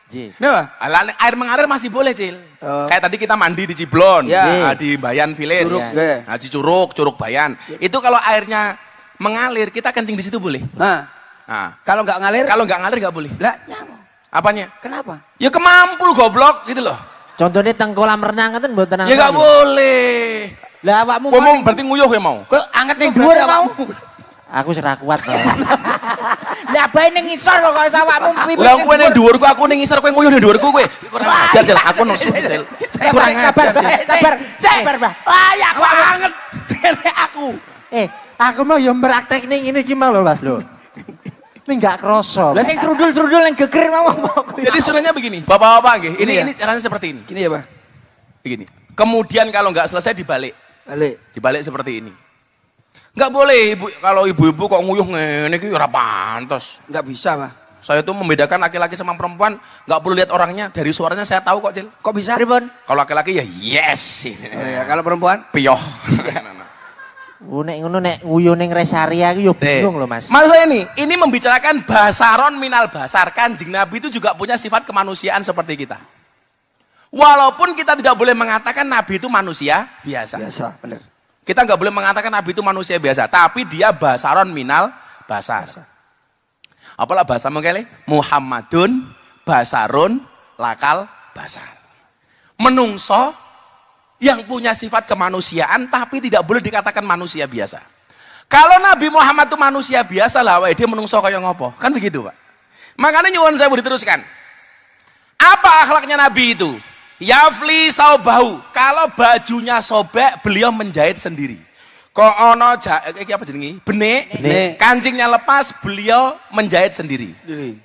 Kenapa? Air mengalir masih boleh, Cil. Oh. Kayak tadi kita mandi di Ciblon, Ya. di Bayan Village, Curug, ya. di Curug Bayan. Itu kalau airnya mengalir, kita kencing di situ boleh. Nah, Nah, kalau nggak ngalir, kalau nggak ngalir nggak boleh. lah nyamuk. Apanya? Kenapa? Ya kemampul goblok gitu loh. Contohnya teng kolam renang kan buat tenang. Ya nggak boleh. Lah awakmu Gua mau berarti nguyuh ya mau. Kok anget nih dhuwur mau. Aku serah kuat. Lah bae ning ngisor kok kok awakmu pipi. Lah kowe ning dhuwurku, aku ning ngisor, kowe nguyuh ning dhuwurku kowe. Kurang ajar, Jel. Aku nusu, Jel. Kurang ajar. Sabar, Pak. Layak banget. Aku. Aku mau yang praktek ning ini gimana loh Mas lo. Ini enggak kroso. Lah sing trudul-trudul yang geger mau apa? Jadi sunahnya begini, Bapak-bapak nggih. Ini ya? Ini caranya seperti ini. Gini ya, Pak. Begini. Kemudian kalau nggak selesai dibalik. Balik. Dibalik seperti ini. Nggak boleh kalau ibu-ibu kok nguyuh ngene iki ora pantes. Nggak bisa, Pak. Saya tuh membedakan laki-laki sama perempuan, nggak perlu lihat orangnya, dari suaranya saya tahu kok, Cil. Kok bisa? Pripun? Kalau laki-laki ya yes. Oh, ya, kalau perempuan? Piyoh. Nek ngono nek nguyu ning rest area iki yo bingung loh Mas. Maksud saya ini membicarakan basaron minal basar. Kanjeng Nabi itu juga punya sifat kemanusiaan seperti kita. Walaupun kita tidak boleh mengatakan Nabi itu manusia biasa. Biasa, benar. Kita nggak boleh mengatakan Nabi itu manusia biasa, tapi dia basaron minal basar. Apalah bahasa mengkele? Muhammadun basarun lakal basar. Menungso yang punya sifat kemanusiaan tapi tidak boleh dikatakan manusia biasa. Kalau Nabi Muhammad itu manusia biasa lah, dia menungso kayak ngopo. Kan begitu, Pak. Makanya nyuwun saya diteruskan. Apa akhlaknya Nabi itu? Yafli saubahu. Kalau bajunya sobek, beliau menjahit sendiri. Kok ono iki apa jenenge? Benik. Kancingnya lepas, beliau menjahit sendiri.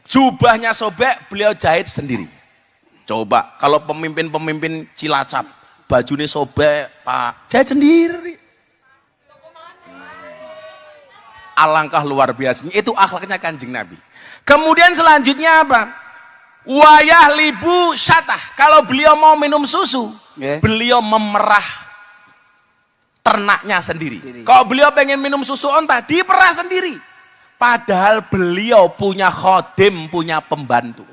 Jubahnya sobek, beliau jahit sendiri. Coba kalau pemimpin-pemimpin Cilacap, bajunya sobek, Pak, jahit sendiri. Alangkah luar biasanya. Itu akhlaknya Kanjeng Nabi. Kemudian selanjutnya apa? Wayah libu syatah. Kalau beliau mau minum susu, beliau memerah ternaknya sendiri. Kalau beliau pengen minum susu onta, diperah sendiri. Padahal beliau punya khodim, punya pembantu.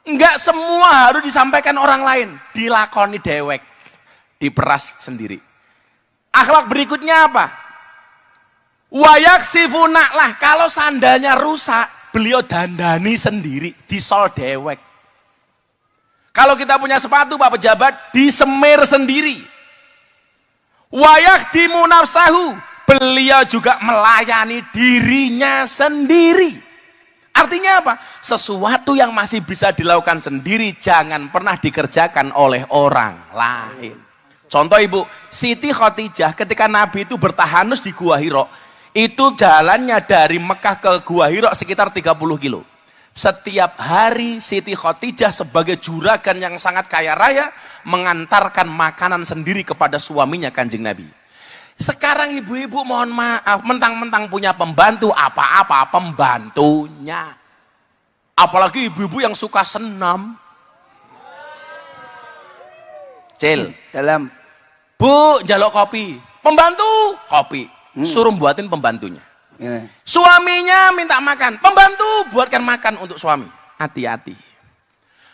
Enggak semua harus disampaikan orang lain, dilakoni dewek, diperas sendiri. Akhlak berikutnya apa? Wayak sifunaklah. Kalau sandalnya rusak, beliau dandani sendiri, disol dewek. Kalau kita punya sepatu Pak pejabat, disemir sendiri. Wayak dimunafsahu, beliau juga melayani dirinya sendiri. Artinya apa? Sesuatu yang masih bisa dilakukan sendiri, jangan pernah dikerjakan oleh orang lain. Contoh Ibu, Siti Khotijah ketika Nabi itu bertahanus di Gua Hira, itu jalannya dari Mekah ke Gua Hira sekitar 30 kilo. Setiap hari Siti Khotijah sebagai juragan yang sangat kaya raya mengantarkan makanan sendiri kepada suaminya Kanjeng Nabi. Sekarang ibu-ibu mohon maaf, mentang-mentang punya pembantu, apa-apa pembantunya. Apalagi ibu-ibu yang suka senam. Cil, Dalam. Bu, jaluk kopi. Pembantu, kopi. Suruh buatin pembantunya. Suaminya minta makan, pembantu buatkan makan untuk suami. Hati-hati.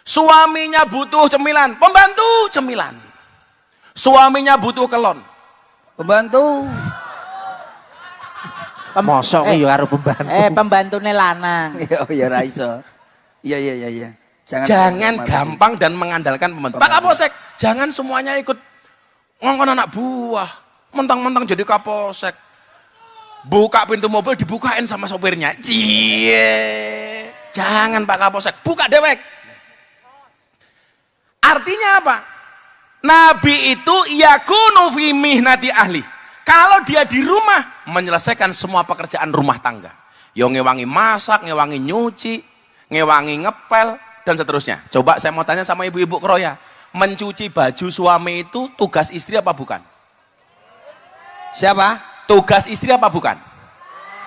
Suaminya butuh cemilan, pembantu cemilan. Suaminya butuh kelon, Pembantu. Mosok ya karo pembantu. Pembantune lanang. Oh ya ra iso. Iya. Jangan gampang dan mengandalkan pembantu. Pak Kapolsek, jangan semuanya ikut ngongkon anak buah. Mentang-mentang jadi Kapolsek. Buka pintu mobil dibukain sama sopirnya. Cie. Jangan Pak Kapolsek, buka dewek. Artinya apa? Nabi itu yakunu fi mihnati ahli. Kalau dia di rumah menyelesaikan semua pekerjaan rumah tangga. Yo ngewangi masak, ngewangi nyuci, ngewangi ngepel dan seterusnya. Coba saya mau tanya sama ibu-ibu Kroya, mencuci baju suami itu tugas istri apa bukan? Siapa? Tugas istri apa bukan?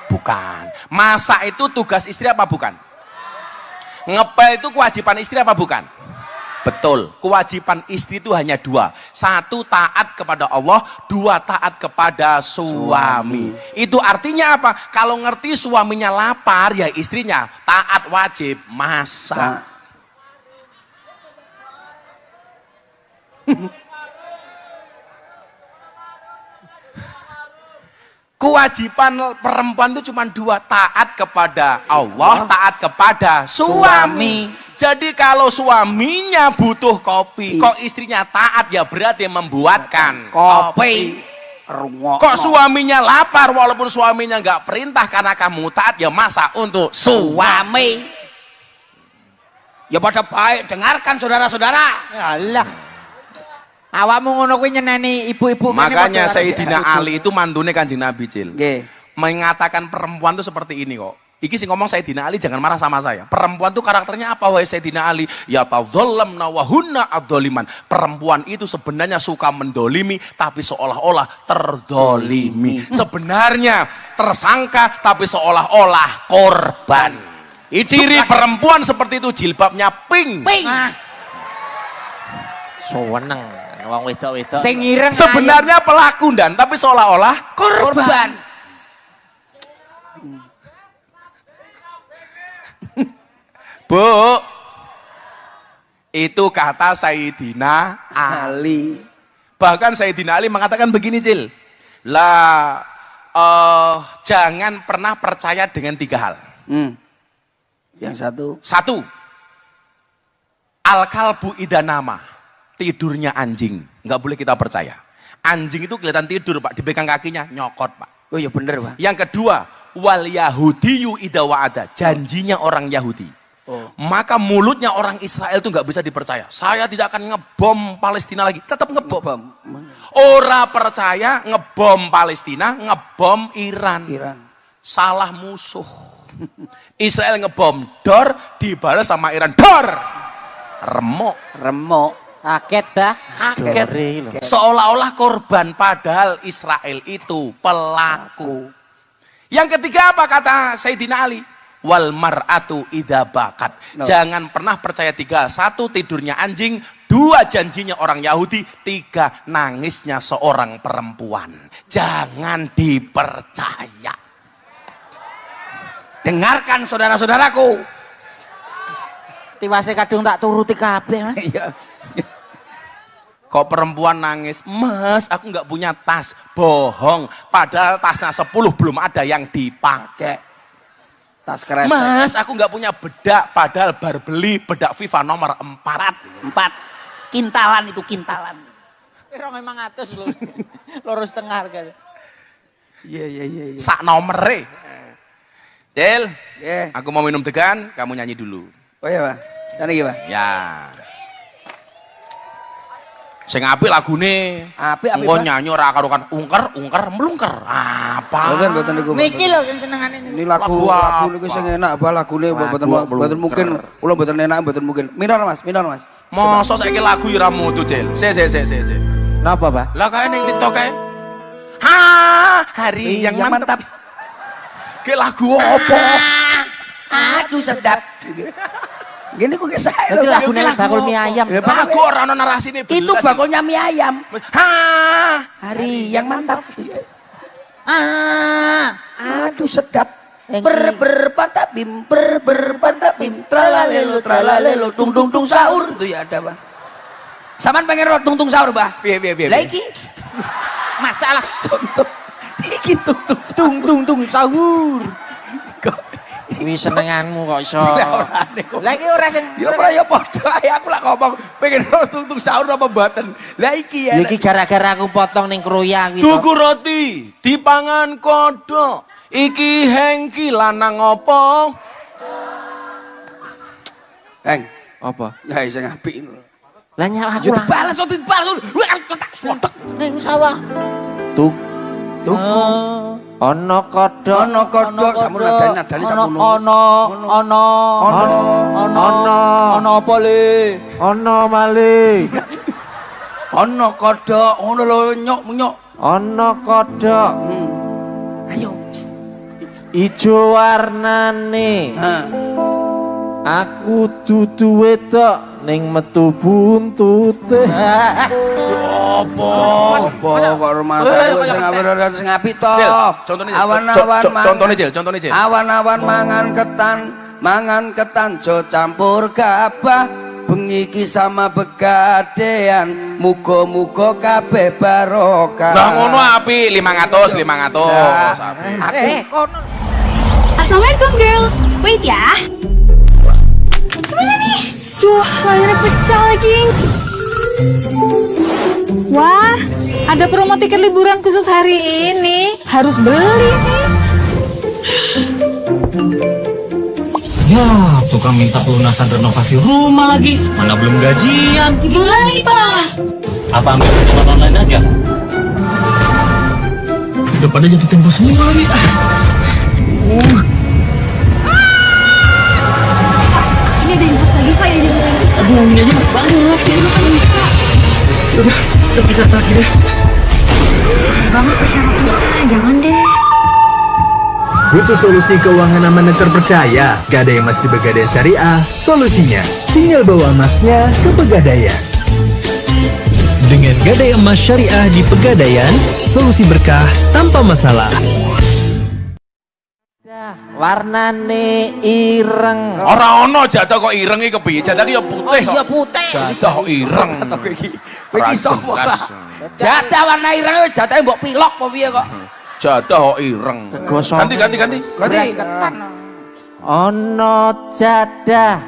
Bukan. Masak itu tugas istri apa bukan? Ngepel itu kewajiban istri apa bukan? Betul. Kewajiban istri itu hanya dua. Satu, taat kepada Allah. Dua, taat kepada suami. Itu artinya apa? Kalau ngerti suaminya lapar, ya istrinya taat wajib masak. Kewajiban perempuan itu cuma dua, taat kepada Allah, taat kepada suami. Jadi kalau suaminya butuh kopi, kok istrinya taat, ya berarti membuatkan kopi. Kok suaminya lapar walaupun suaminya nggak perintah karena kamu taat, ya masak untuk suami. Ya pada baik, dengarkan saudara-saudara. Allah. Awakmu ngono kuwi nyeneni ibu-ibu. Makanya Sayyidina Ali itu mantune Kanjeng Nabi, Cil. Nggih. Mengatakan perempuan itu seperti ini kok. Iki sih ngomong Sayyidina Ali, jangan marah sama saya. Perempuan itu karakternya apa wahai Sayyidina Ali? Ya tadhallamna wa hunna adzaliman. Perempuan itu sebenarnya suka mendolimi tapi seolah-olah terdolimi. Sebenarnya tersangka tapi seolah-olah korban. Ciri perempuan seperti itu jilbabnya pink. Seneng wong wedok-wedok. Sing ireng Sebenarnya pelaku dan tapi seolah-olah korban. Bu, itu kata Sayyidina Ali. Bahkan Sayyidina Ali mengatakan begini, Cil. Jangan pernah percaya dengan tiga hal. Yang satu. Satu, al-kalbu idanama, tidurnya anjing. Nggak boleh kita percaya. Anjing itu kelihatan tidur, Pak, dipegang kakinya, nyokot, Pak. Oh iya bener, Pak. Yang kedua, wal yahudiyu ida wa'ada, janjinya orang Yahudi. maka mulutnya orang Israel itu nggak bisa dipercaya. Saya tidak akan ngebom Palestina lagi, tetap ngebom. Ora percaya ngebom Palestina, ngebom Iran. Salah musuh. Israel ngebom dor, dibalas sama Iran dor. Remuk. Kaget dah. Kaget. Seolah-olah korban, padahal Israel itu pelaku. Yang ketiga apa kata Sayyidina Ali? Wal mar'atu idza bakat. Jangan pernah percaya tiga. Satu, tidurnya anjing. Dua, janjinya orang Yahudi. Tiga, nangisnya seorang perempuan. Jangan dipercaya. Dengarkan saudara-saudaraku. Tiwase kadung tak turuti kabeh, Mas. Iya. Kok perempuan nangis, Mas aku nggak punya tas. Bohong, padahal tasnya 10 belum ada yang dipakai. Tas kresek. Mas aku nggak punya bedak, padahal baru beli bedak FIFA nomor 4. Kintalan itu kintalan. Kira memang atus lho. Lurus tengah harganya. Iya. Sak nomere. Del, Iya. aku mau minum degan, kamu nyanyi dulu. Oh iya, Pak. Sana iki, Pak. Ya. Sing apik lagune. Apik, Engko Pak. nyanyi ora karukan ungker melungker. Apa? Mboten mboten niku. Niki lho sing senengane Ini lagu niku sing enak apa lagune mboten mungkin kula mboten enak mboten mungkin. Minor Mas. Mosok saiki lagu ora mutu, Cil. Se. Napa, Pak? Lah kae ning TikTok kae. Hari yang mantap. Ke lagu apa? Aduh sedap. Gini kok gak saya. Iki lagune bakul mie ayam. Lagu ora ono narasine belas. Itu bakulnya mie ayam. Hari yang mantap. Aduh sedap. Ber Pantabim tralalelo tung sahur itu ya ada, Pak. Saman pengen ro tung sahur, Pak. Piye. Lah iki Masalah contoh. Iki tung sahur. Kuwi senenganmu kok iso. Lagi ora sing Ya ora ya padha ae aku lak ngomong pengen ro tung sahur apa mboten. Lah iki ya. Iki gara-gara aku potong ning kroya kuwi. Tuku roti, dipangan kodok. Iki Hengki lanang apa? Heng, Apa? ya sing apik lho. Lah nyak Ya aku lah. dibalas kok dibalas. Lu tak sutek. Ning sawah. Tuku. Ono kodok. Ono kodok sampun nadani sampun. Ono apa le? Ono malih. Ono kodok, ngono lho nyok. Ono kodok. Ayo. Ijo warnane. Ha. Aku dudu wedok ning metu buntute. Apa? Apa kok rumah sing apik to. Cil, contohnya Cil. Awan-awan Contohnya Cil. Awan-awan mangan ketan jo campur gabah. Bengi iki sama begadean, muga-muga kabeh barokah. Lah ngono apik 500. Kono. Assalamualaikum girls, wait ya. Gimana nih? Duh, layarnya pecah lagi. Wah, ada promo tiket liburan khusus hari ini. Harus beli nih. Ya, tukang minta pelunasan renovasi rumah lagi. Mana belum gajian. Gimana nih, Pak? Apa ambil pinjaman online aja? Udah pada jatuh tempo semua lagi. Ini ada infus lagi, Pak, ya liburan. Aduh, ini aja masih banyak. Udah bisa terakhir ya. Banget persyaratannya, jangan deh. Butuh solusi keuangan aman dan terpercaya? Gadai Emas di Pegadaian Syariah, solusinya. Tinggal bawa emasnya ke Pegadaian. Dengan Gadai Emas Syariah di Pegadaian, solusi berkah tanpa masalah. Warnane ireng. Ora ono jatah kok ireng iki kepiye? Jatah iki ya putih kok. Iya putih. Jatah kok ireng. Kowe iki sapa, Pak? Jatah warna ireng jatahe mbok pilok apa piye kok? Jatah kok ireng. Ganti. Ganti. Ono jadah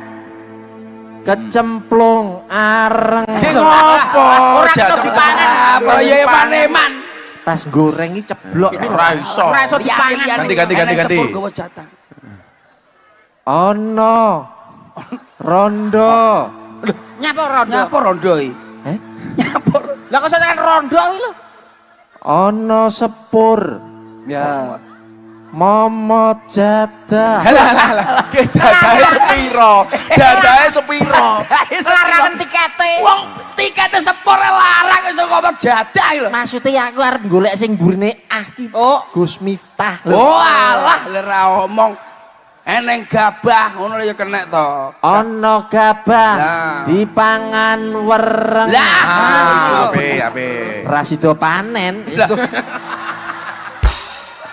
kecemplung areng. Ki ngopo? Jatah Apa ya paneman? Tas goreng iki ceblok. ora iso. Ora iso dipangan. Ganti. Sepur gawa jatah. Ono Rondo. Nyapa rondo? Nyapa rondo iki? Eh? Nyapa. Lah kok sampean rondo kuwi lho. Ono sepur. Ya. Momot jadah. Halah, jadahe sepiro? Jadahe sepiro? Larangan tikete. Wong tikete sepur larang iso ngomong jadah lho. Maksudnya aku arep golek sing burine ki. Oh, Gus Miftah lho. oh alah lera omong. Eneng gabah ngono ya kena to. Ono gabah Lah. dipangan wereng. Lah. Ape. Rasido panen.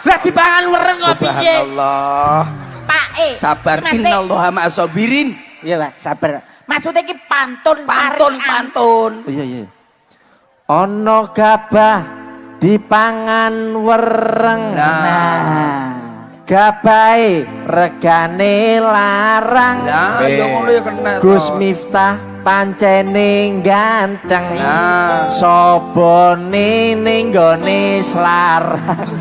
Lah dipangan wereng kok piye? Subhanallah. Pak Sabar innallaha ma'asabirin. Iya, Pak, sabar. Maksudnya iki pantun Pantun. Oh iya. Ono gabah dipangan wereng. Nah. Gabahe regane larang. Lah, ya ngono ya kena to. Gus Miftah pancene ganteng. Nah. Sobone ning gone slarang.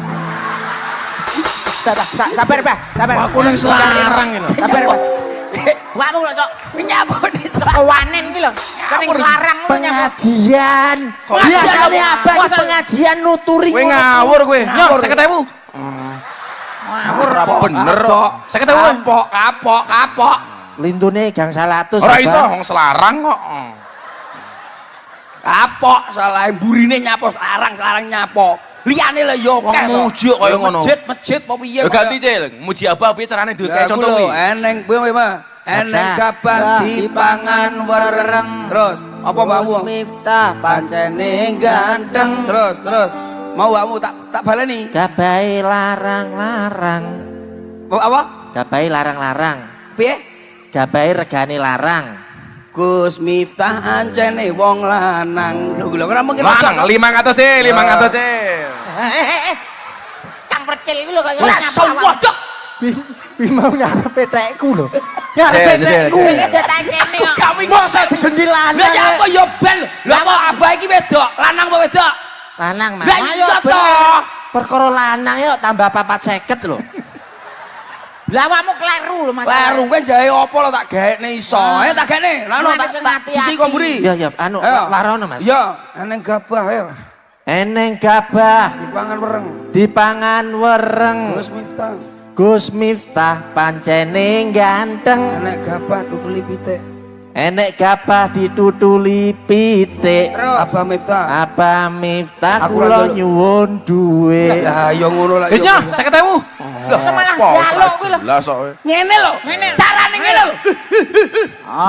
Sabar, Pak. Sabar. Aku nang selarang iki lho. Sabar, Pak. Wamu lho, Cok. Nyapone Kewanen iki lho. Kening larang ngono nyapa. Pengajian. Biasane apa iki pengajian nuturi. Kowe ngawur kowe. Yo 50.000. Ngawur ora bener kok. 50.000. Kapok. Lintune gang 100. Ora iso wong selarang kok. Kapok salah burine nyapo larang nyapo. Liyane lho ya Wong muji kok kaya ngono. Masjid apa piye? Ya ganti cil, muji apa piye carane duwe kayak contoh lho, kuwi. eneng piye mah? Eneng gabah dipangan wereng. Terus apa mbakmu? Miftah Pancene ganteng. Terus. Mau mbakmu tak baleni. Gabahe larang-larang. Apa? Gabahe larang-larang. Piye? Gabahe regane larang. Gus Miftah ancene wong lanang. Lho ora mungkin Lanang 500 sih, 500 sih. Kang percil iki lho kaya Ora sewodok. Pi mau nyarep petekku lho. Nyarep petekku. Cetak kene kok. Kami Mosok digendi lanang. Lah ya apa ya bel? Lah kok abah iki wedok, lanang apa wedok? Lanang Mas. Lah iya to. Perkara lanang yo tambah 450 lho. Lah awakmu kleru lho Mas. Kleru kowe jahe apa lho tak gaekne iso. Ayo tak gaekne. Lah tak hati-hati. iki kok mburi. Ya anu Ayo. warono Mas. Iya, eneng gabah ayo. Eneng gabah Dipangan wereng. dipangan wereng. Gus Miftah. Gus Miftah pancene ganteng. Enek gabah tutuli pitik. Enek gabah ditutuli pitik. Abah Miftah. Apa Miftah Aku ora kula njaluk. nyuwun duwe. Lah ya ngono lah. Wis nya 50.000. Loh, Semalah jaluk kuwi lho. Lah sok. ngene lho. Carane ngene lho.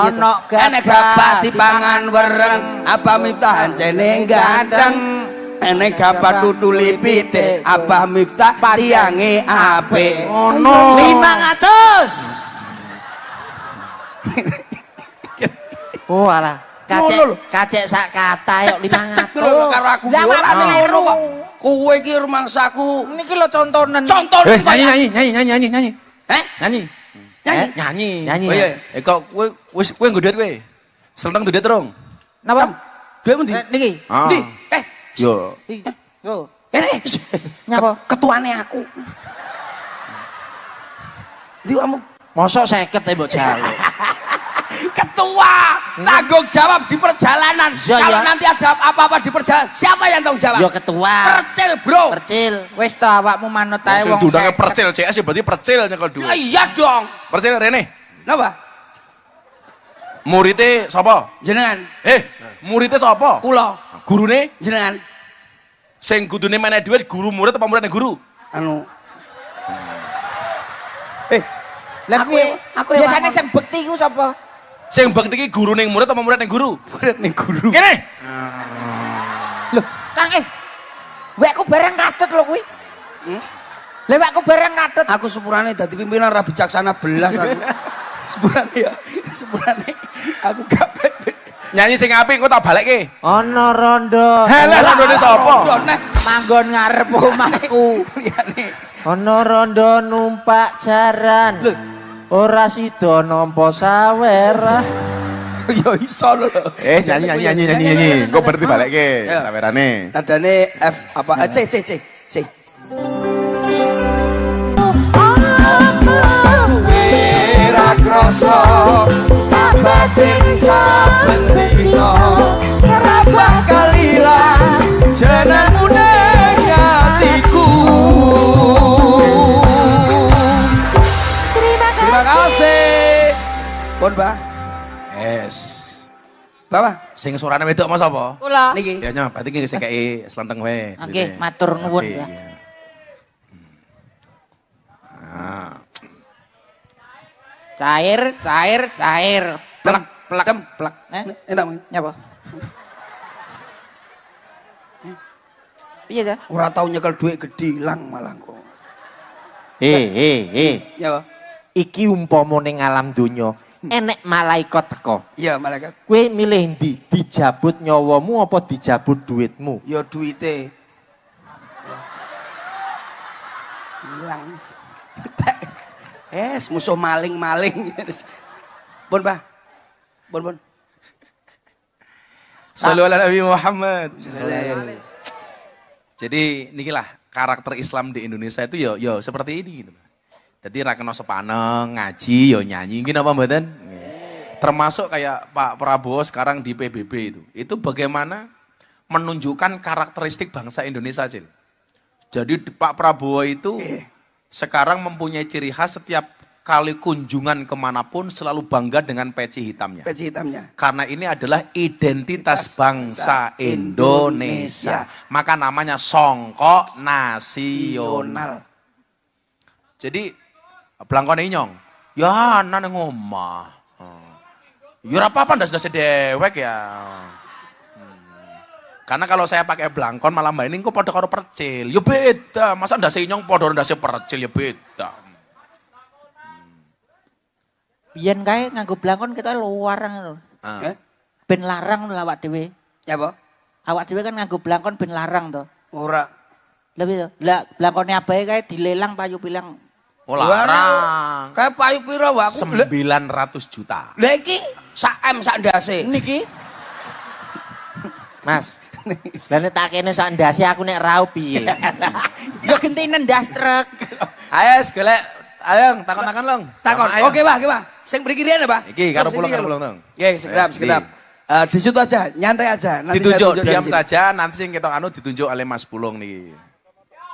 Ono Enek gabah dipangan wereng. Abah Miftah ancene ganteng. Enek gabah tutuli pitik. Abah Miftah tiange apik. Ngono. 500. Oh alah, kacek sak kata yuk Cek lho karo aku. Lah Ora awakmu kleru kleru. kok. Kowe iki rumangsaku. Niki lho tontonan. Contoh Wis nyanyi. Eh? Nyanyi. Nyanyi. Nyanyi. Oh iya. Kok kowe nggo duit kowe. Selendang duit terung. Napa? Duitmu ndi? Niki. Ah. Ndi? Yo. Yo. Kene. Nyapa? Ketuane aku. Ndi kamu? Mosok 50 mbok jaluk. Ketua tanggung jawab di perjalanan. Iya, Kalau iya. nanti ada apa-apa di perjalanan, siapa yang tanggung jawab? Yo ketua. Percil, bro. Percil. Wis to awakmu manut ae Sing wong. diundangnya percil CS ya berarti percil nyekel duit. Ya iya dong. Percil rene. Napa? Muridé sapa? Jenengan, Muridé sapa? kula, Gurune jenengan, sing kudune menehi duit guru murid apa murid guru? anu. Lah Aku- piye? aku yang Biasane ngomong. sing bekti ku sapa? Sing bakti iki gurune murid apa murid guru? Murid ning guru. Kene. Lho, Kang wekku bareng katut lho kuwi. Lah wekku bareng katut. Aku sepurane dadi pimpinan ra bijaksana belas aku. Sepurane ya, sepurane aku gak bebek. Nyanyi sing apik engko tak balekke. Ono rondo. Halah rondone sapa? Neh, Manggon ngarep omahku. liyane. Ono rondo numpak jaran. Ora sida nampa sawer. Ya iso lho. Nyanyi. Engko berarti balekke Ya. sawerane. Nadane F apa? C. Ora krasa tak Pun, Pak. Es. Bapak, Sing suarane wedok mas apa? Kula. niki. Ya nyapa, berarti sing kei selenteng wae. Nggih, duite. matur nuwun, Oke, Mbak. iya. Ah, Cair. Plek, plek, plek. Entak. Nyapa? Piye ta? Ora tau nyekel duit gede ilang malah kok. Ya, Pak. Iki umpama ning alam donya enek malaikat teko. Iya, malaikat. Kowe milih ndi? Dijabut nyawamu apa dijabut duitmu? Ya duite. Hilang. Musuh maling-maling. Pun, Pak. Pun. Sallu ala Nabi Muhammad. Jadi nikilah karakter Islam di Indonesia itu yo seperti ini gitu. Jadi ra kena sepaneng, ngaji yo nyanyi gini apa mboten? Termasuk kayak Pak Prabowo sekarang di PBB itu. Itu bagaimana menunjukkan karakteristik bangsa Indonesia, Cil. Jadi Pak Prabowo itu sekarang mempunyai ciri khas setiap kali kunjungan kemanapun selalu bangga dengan peci hitamnya. Peci hitamnya. Karena ini adalah identitas bangsa Indonesia. Maka namanya songkok nasional. Jadi blangkone inyong. Ya ana nang omah. Ya ora apa-apa ndas dewek ya. Karena kalau saya pakai blangkon malah mbak ini kok padha karo percil. Ya beda. Masa ndase inyong padha ndase percil ya beda. Biyen kae nganggo blangkon kita luarang lho. Ben larang lho awak dhewe. Ya, Pak. Awak dhewe kan nganggo blangkon ben larang to. Ora. Lebih to. Lah blangkone abahe kae dilelang payu bilang. Oh larang. Kayak payu pira, Pak? 900 juta. Lah iki sak M sak ndase. Niki Mas. Lah nek tak kene sak ndase aku nek rau piye? yo gentine ndas truk. Ayo golek, ayo takon-takon long. Takon. Sama, ayo. Oke, Pak, Pak. Sing mriki riyen, Pak. Iki karo Sing pulang iki, karo pulang. Nggih, sekedap. Di situ aja, nyantai aja. Nanti saya Ditunjuk, tunjuk diam dari sini. saja, nanti sing ketok anu ditunjuk oleh Mas Pulung nih.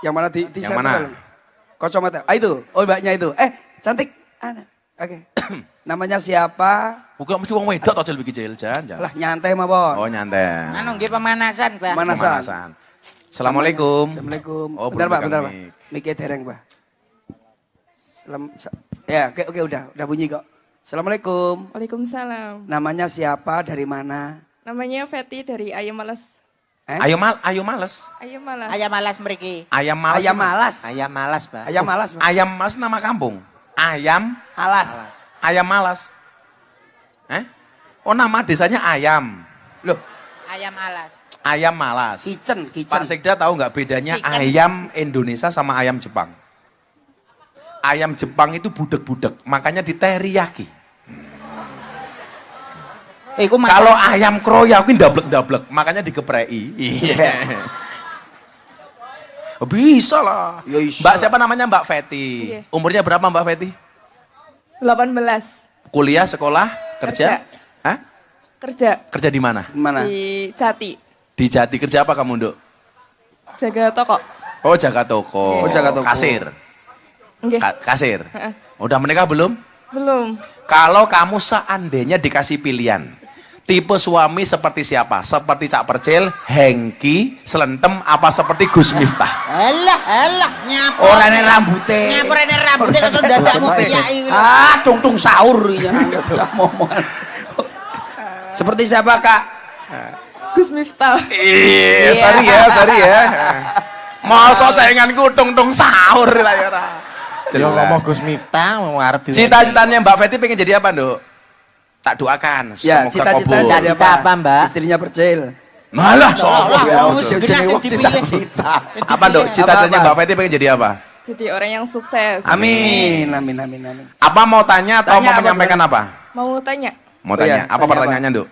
Yang mana di Yang mana? Kacamata. Itu. Oh, mbaknya itu. Cantik. Oke. Namanya siapa? Bukan mesti wong wedok to Cil iki Cil, jan. Lah nyantai mawon. Oh, nyantai. Anu nggih pemanasan, Pak. Pemanasan. Assalamualaikum. Assalamualaikum. Oh, bentar, Pak, bentar, Pak. Mik. Mikir dereng, Pak. Ya, oke, udah bunyi kok. Assalamualaikum. Waalaikumsalam. Namanya siapa? Dari mana? Namanya Feti dari Ayam Males. Ayo males. Ayam Males. Ayam malas mriki. Ayam males. Ayam malas. Ayam malas, Pak. Ayam malas, Pak. Ayam malas nama kampung. Ayam malas. Oh, nama desanya Ayam. Loh, Ayam malas. Ayam malas. kitchen. Pak Sekda tahu nggak bedanya Chicken. ayam Indonesia sama ayam Jepang? Ayam Jepang itu budek-budek, makanya diteriyaki. Iku Kalau ayam kroya kuwi ndablek-ndablek, makanya digepreki. Iya. Bisa lah. Ya iso. Mbak siapa namanya? Mbak Feti. Iya. Umurnya berapa Mbak Feti? 18. Kuliah, sekolah, kerja? Kerja. Hah? Kerja Kerja di mana? Mana? di Jati. Di Jati. Kerja apa kamu, Nduk? Jaga toko. Oh, jaga toko. Oh, jaga toko. Kasir. Nggih. Kasir. Heeh. Udah menikah belum? Belum. Kalau kamu seandainya dikasih pilihan, tipe suami seperti siapa? Seperti Cak Percil, Hengki, Selentem, apa seperti Gus Miftah? Alah, nyapor. Orane rambute. Nyapurane rambute kok dadakmu piyai. Tungtung sahur ya momongan. Seperti siapa, Kak? Gus Miftah. Iya, sorry ya. Masa sainganku tung-tung sahur lah ya. Yo ngomong Gus Miftah mau arep di. Cita-citanya Mbak Feti pengen jadi apa, Nduk? Tak doakan, Ya, semoga cita-cita kabul. jadi Cita apa, Mbak? Istrinya Percil. Malah, soalnya. generasi dipilih. Apa, Nduk? Cita-citanya Apa-apa? Mbak Feti pengen jadi apa? Jadi orang yang sukses. Amin. Apa mau tanya atau Tanya mau apa, menyampaikan apa? Mau tanya. Mau Oh iya, tanya, apa tanya pertanyaannya, Nduk?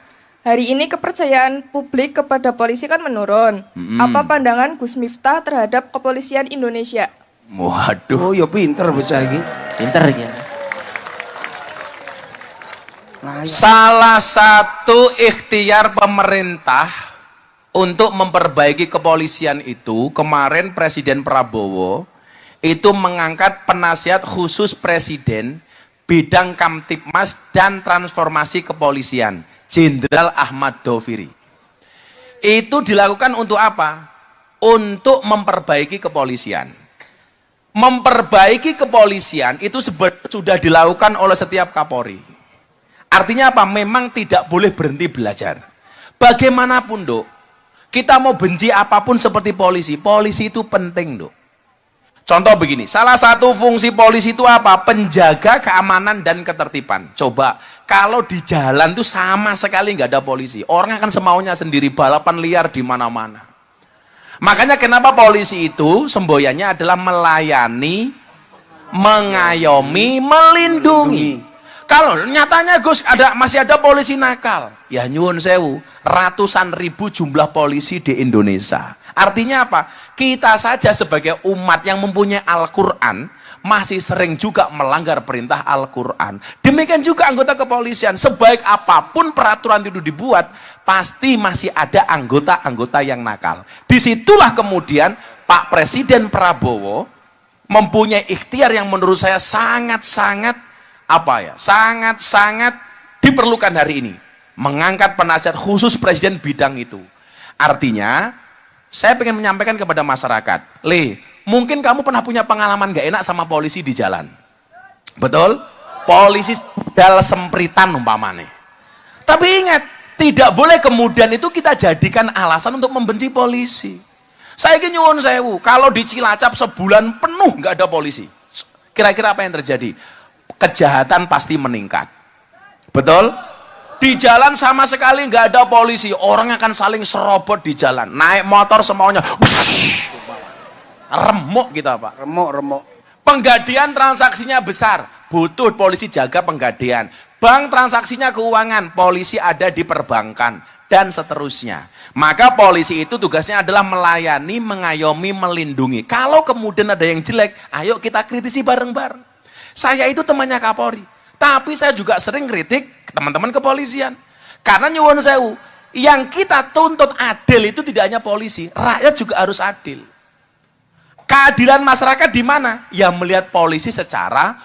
Hari ini kepercayaan publik kepada polisi kan menurun. Apa pandangan Gus Miftah terhadap kepolisian Indonesia? Waduh. Oh, ya pinter bocah iki. Pinter iki. Salah satu ikhtiar pemerintah untuk memperbaiki kepolisian itu, kemarin Presiden Prabowo itu mengangkat penasihat khusus Presiden Bidang Kamtibmas dan Transformasi Kepolisian, Jenderal Ahmad Doviri. Itu dilakukan untuk apa? Untuk memperbaiki kepolisian. Memperbaiki kepolisian itu sudah dilakukan oleh setiap Kapolri. Artinya apa? Memang tidak boleh berhenti belajar. Bagaimanapun, Dok, kita mau benci apapun seperti polisi, polisi itu penting, Dok. Contoh begini, salah satu fungsi polisi itu apa? Penjaga keamanan dan ketertiban. Coba, kalau di jalan tuh sama sekali nggak ada polisi, orang akan semaunya sendiri, balapan liar di mana-mana. Makanya kenapa polisi itu semboyannya adalah melayani, mengayomi, melindungi. Kalau nyatanya Gus masih ada polisi nakal, ya nyuwun sewu, ratusan ribu jumlah polisi di Indonesia. Artinya apa? Kita saja sebagai umat yang mempunyai Al-Quran masih sering juga melanggar perintah Al-Quran. Demikian juga anggota kepolisian, sebaik apapun peraturan itu dibuat, pasti masih ada anggota-anggota yang nakal. Disitulah kemudian Pak Presiden Prabowo mempunyai ikhtiar yang menurut saya sangat-sangat sangat-sangat diperlukan hari ini. Mengangkat penasihat khusus Presiden bidang itu. Artinya, saya ingin menyampaikan kepada masyarakat, mungkin kamu pernah punya pengalaman gak enak sama polisi di jalan. Betul? Polisi dal sempritan umpamanya. Tapi ingat, tidak boleh kemudian itu kita jadikan alasan untuk membenci polisi. Saya ingin nyuwun sewu, kalau di Cilacap sebulan penuh nggak ada polisi, kira-kira apa yang terjadi? Kejahatan pasti meningkat. Betul? Di jalan sama sekali nggak ada polisi, orang akan saling serobot di jalan, naik motor semaunya, remuk kita Pak. Remuk. Penggadian transaksinya besar, butuh polisi jaga penggadian. Bank transaksinya keuangan, polisi ada di perbankan, dan seterusnya. Maka polisi itu tugasnya adalah melayani, mengayomi, melindungi. Kalau kemudian ada yang jelek, ayo kita kritisi bareng-bareng. Saya itu temannya Kapolri, tapi saya juga sering kritik teman-teman kepolisian. Karena nyuwun sewu, yang kita tuntut adil itu tidak hanya polisi, rakyat juga harus adil. Keadilan masyarakat di mana? Ya melihat polisi secara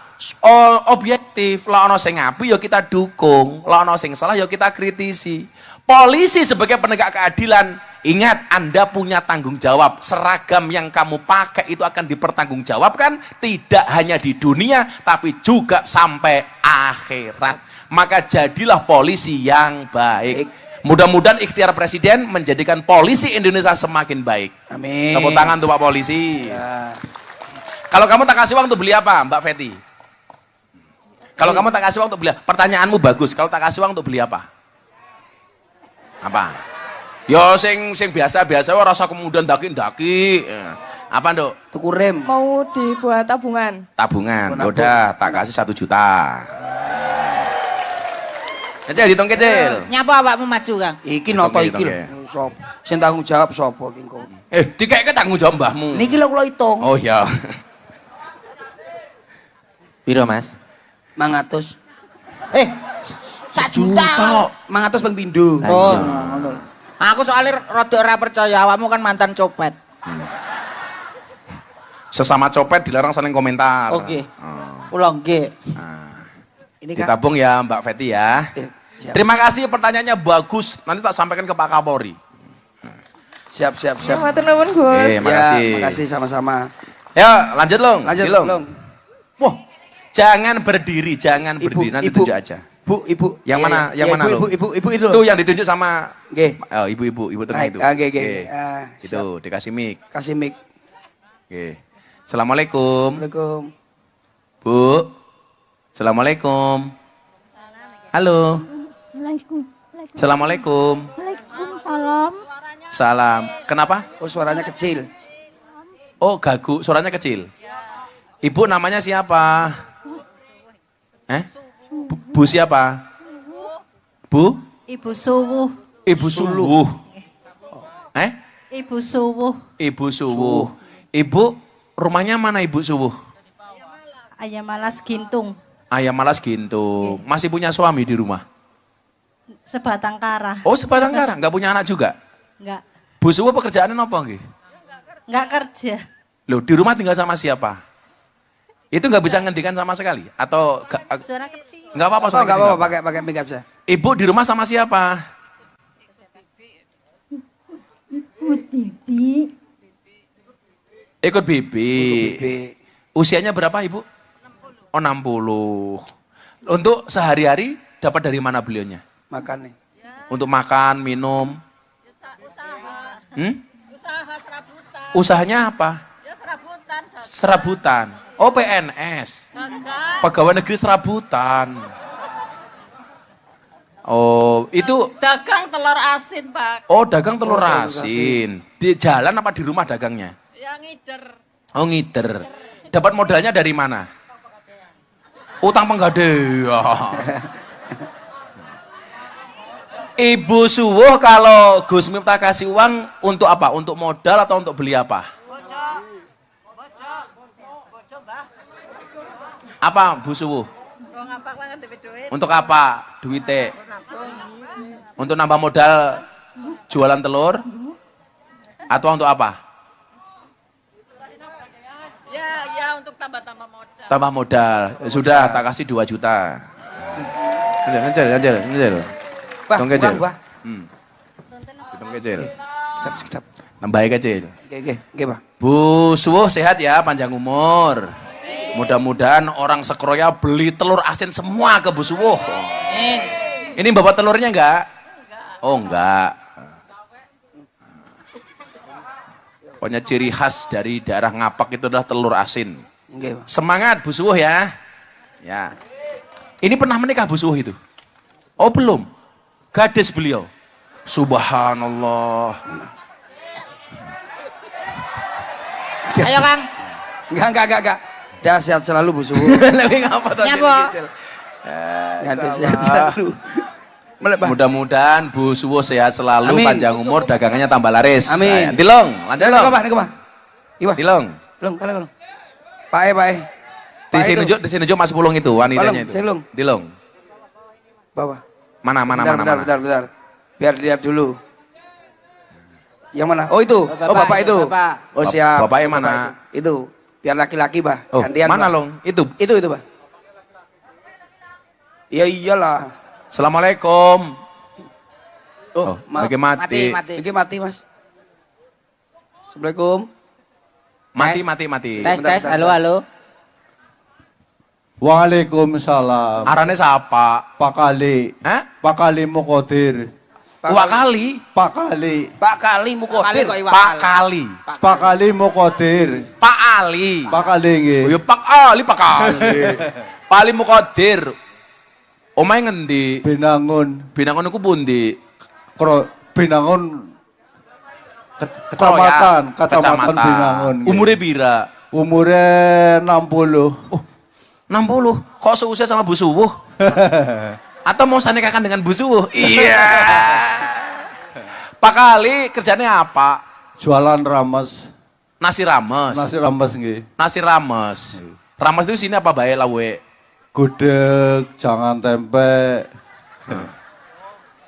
objektif. Lah ono sing apik ya kita dukung, lah ono sing salah ya kita kritisi. Polisi sebagai penegak keadilan, ingat Anda punya tanggung jawab. Seragam yang kamu pakai itu akan dipertanggungjawabkan tidak hanya di dunia tapi juga sampai akhirat. Maka jadilah polisi yang baik. Mudah-mudahan ikhtiar Presiden menjadikan polisi Indonesia semakin baik. Amin. Tepuk tangan tuh Pak Polisi. Ya. Kalau kamu tak kasih uang untuk beli apa, Mbak Feti? Kalau kamu tak kasih uang untuk beli apa? Pertanyaanmu bagus. Kalau tak kasih uang untuk beli apa? Apa? Yo sing biasa-biasa rasa kemudian daki-daki. Apa, Nduk? Tuku rem. Mau dibuat tabungan. Tabungan. Udah, tak kasih 1 juta. Kecil, hitung kecil. Nyapa awakmu maju, Kang? Iki noto iki lho. Sop. Sing tanggung jawab sapa iki engko? Dikeke tanggung jawab mbahmu. Niki lho kula hitung. Oh iya. Piro, Mas? 500. 1 juta. 500 ping pindho. Oh. Aku soalnya rada ora percaya, awakmu kan mantan copet. Sesama copet dilarang saling komentar. Oke. Kula nggih. Ini kan ditabung ya Mbak Feti ya. Terima kasih, pertanyaannya bagus. Nanti tak sampaikan ke Pak Kapolri. Siap. Matur nuwun, Gus. Makasih. Makasih sama-sama. Ya, lanjut Long. Long. Wah, jangan berdiri, nanti tunjuk aja. Ibu. Yang mana? Yang mana lo? Ibu itu. Itu yang ditunjuk sama Nggih. Oh, ibu tenang itu. Nggih. Itu dikasih mic. Kasih mic. Oke. Assalamualaikum. Waalaikumsalam. Bu. Assalamualaikum. Halo. Assalamualaikum. Waalaikumsalam. Salam. Kenapa? Oh, suaranya kecil. Oh, gagu. Suaranya kecil. Ibu namanya siapa? Bu siapa? Bu? Ibu Suwuh. Ibu Suwuh. Ibu Suwuh. Ibu Suwuh. Ibu rumahnya mana Ibu Suwuh? Ayam Malas Gintung. Ayam Malas Gintung. Masih punya suami di rumah? Sebatang kara. Oh, sebatang kara. Nggak punya anak juga? Enggak. Bu Suwuh pekerjaannya apa nggih? Enggak kerja. Loh, di rumah tinggal sama siapa? Itu nggak bisa ngendikan sama sekali atau Suara kecil. nggak apa-apa Oh, suara enggak kecil, apa-apa nggak pakai mic aja. apa-apa. Ibu di rumah sama siapa? Ikut bibi. Usianya berapa ibu? 60. Oh 60. Untuk sehari-hari dapat dari mana beliaunya? Makan nih. Untuk makan, minum? Usaha serabutan. Usahanya apa? Ya serabutan. Serabutan. Oh PNS. Pegawai negeri serabutan. Oh itu. Dagang telur asin, Pak. Oh dagang telur asin. Di jalan apa di rumah dagangnya? Ya ngider. Oh ngider. Dapat modalnya dari mana? Utang penggadean. Ibu Suwuh kalau Gus Miftah kasih uang untuk apa? Untuk modal atau untuk beli apa? Apa Bu Suwuh? Untuk apa duitnya? Untuk nambah modal jualan telur? Atau untuk apa? Ya untuk tambah-tambah modal. Tambah modal. Sudah tak kasih 2 juta. Ngejel. Wah, Tong kecil. Wah. Hitung kecil. Sekedap. Tambahin kecil. Oke, Pak. Bu Suwuh sehat ya, panjang umur. Mudah-mudahan orang sekroya beli telur asin semua ke Bu Suwuh. Ini bawa telurnya enggak? Oh enggak. Pokoknya ciri khas dari daerah Ngapak itu adalah telur asin. Oke, Pak. Semangat Bu Suwuh ya. Ya. Ini pernah menikah Bu Suwuh itu? Oh belum. Gadis beliau. Subhanallah. Ayo Kang. Enggak. Dah sehat selalu Bu Suwuh. Lebih ngapa tadi? Nyapa? Sehat selalu. Mudah-mudahan Bu Suwuh sehat selalu, Amin. panjang umur, dagangannya tambah laris. Amin. Dilong, lanjut Dilong. Niku, Pak. Iwa. Dilong. Long. Pae. Di sini nunjuk Mas Pulung itu, wanitanya Palung, itu. Silung. Dilong. Bawah. Mana. Bentar. Biar lihat dulu. Yang mana? Oh itu. Bapak itu. Bapak. Oh siap. Bapaknya mana? Itu. Biar laki-laki, Bah. Oh, Gantian, mana Bah. Long? Itu. Itu, Bah. Ya iyalah. Assalamualaikum. Oh, lagi mati. Iki mati, Mas. Assalamualaikum. Mati. Tes, halo. Waalaikumsalam. Arane siapa? Pak Kali. Hah? Pak Kali Mukodir. Dua kali. Pak Kali. Pak Kali Mukodir. Pak Kali. Pak Kali Mukodir. Pak Ali. Pak Kali nggih. Oh ya Pak Ali, Pak Ali. Pak Ali Mukodir. Omahe ngendi? Binangun. Binangun iku pundi? Binangun Kecamatan Binangun. nggih. Umure pira? Umure 60. Oh, 60. Kok seusia sama Bu Suwuh? Atau mau sanikakan dengan Bu Suwuh? Iya. Pak Kali kerjanya apa? Jualan rames. Nasi rames. Nasi rames nggih. Nasi rames. Rames itu sini apa bae lawe? Gudeg, jangan tempe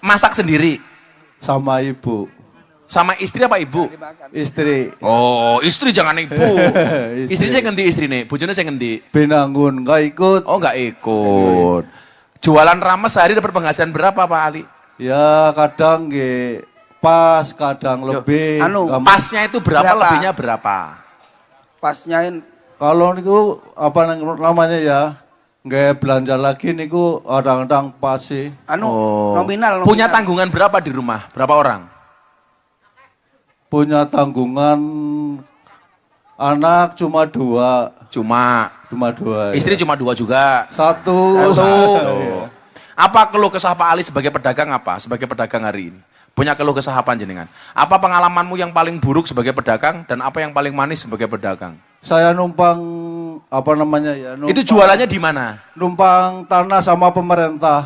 Masak sendiri sama ibu. sama istri apa ibu? Istri. Oh, istri jangan ibu. Istri. Istri saya ngendi istrine? Bojone saya ngendi? Binangun nggak ikut. Oh, enggak ikut. Jualan rames sehari dapat penghasilan berapa Pak Ali? Ya kadang nggih pas, kadang lebih. Pasnya itu berapa, lebihnya berapa? Pasnya kalau niku apa namanya ya? Nggak belanja lagi niku kadang-kadang pas sih. Nominal. Punya tanggungan berapa di rumah? Berapa orang? Punya tanggungan anak cuma 2. Cuma 2. Istri ya. cuma 2 juga. Satu. Apa keluh kesah Pak Ali sebagai pedagang apa? Sebagai pedagang hari ini. Punya keluh kesah apa jenengan? Apa pengalamanmu yang paling buruk sebagai pedagang dan apa yang paling manis sebagai pedagang? Saya numpang apa namanya ya? Itu jualannya di mana? Numpang tanah sama pemerintah.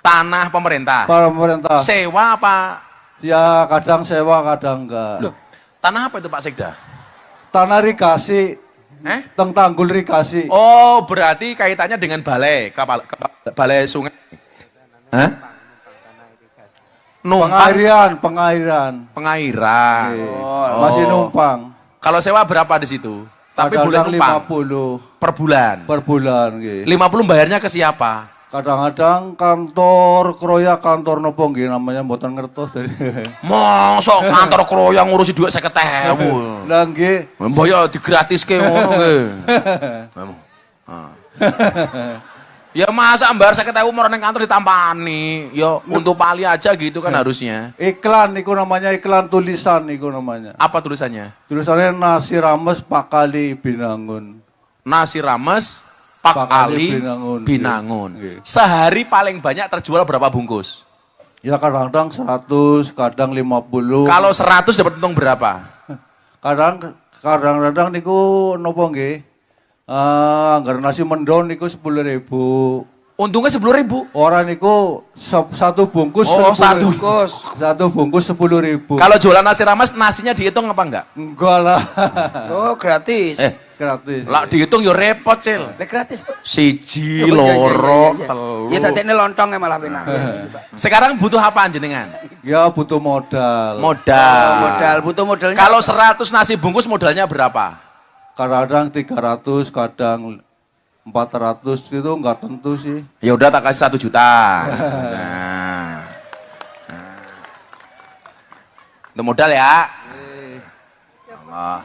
Tanah pemerintah. Pemerintah. Sewa apa? Ya kadang sewa, kadang enggak. Loh, tanah apa itu Pak Sekda? Tanah rikasi. Tanggul rikasi. Oh, berarti kaitannya dengan balai, balai sungai. Hah? Pengairan. Pengairan. Masih numpang. Kalau sewa berapa di situ? Tapi boleh kadang-kadang numpang 50 per bulan. per bulan nggih. 50 bayarnya ke siapa? Kadang-kadang kantor kroya kantor nopo nggih namanya mboten ngertos dari. Mosok kantor kroya ngurusi duit 50.000. Lah nggih. Mbok ya digratiske ngono nggih. Ya masa mbar 50.000 mau nang kantor ditampani. Ya untuk pali aja gitu kan harusnya. Iklan niku namanya iklan tulisan niku namanya. Apa tulisannya? Tulisannya nasi rames Pak Kali Binangun. Nasi rames Pak Ali Binangun. Nggih. Sehari paling banyak terjual berapa bungkus? Ya kadang-kadang 100, kadang 50. Kalau 100 dapat untung berapa? Kadang-kadang niku nopo nggih? Anggar nasi mendon niku 10.000. Untungnya 10.000. Orang niku satu bungkus. Oh, 10.000. satu bungkus. Satu bungkus 10.000. Kalau jualan nasi rames nasinya dihitung apa enggak? Enggak lah. Oh, gratis. Gratis. Lah dihitung yo repot, Cil. Lah gratis. Siji, Oh, iya, iya, loro, iya, iya. telu. Ya dadekne lontong malah penak. Sekarang butuh apa jenengan? Ya butuh modal. Modal. Butuh modalnya. Kalau 100 nasi bungkus modalnya berapa? Kadang 300, kadang 400 itu enggak tentu sih. Ya udah tak kasih 1 juta. Untuk modal ya. Allah.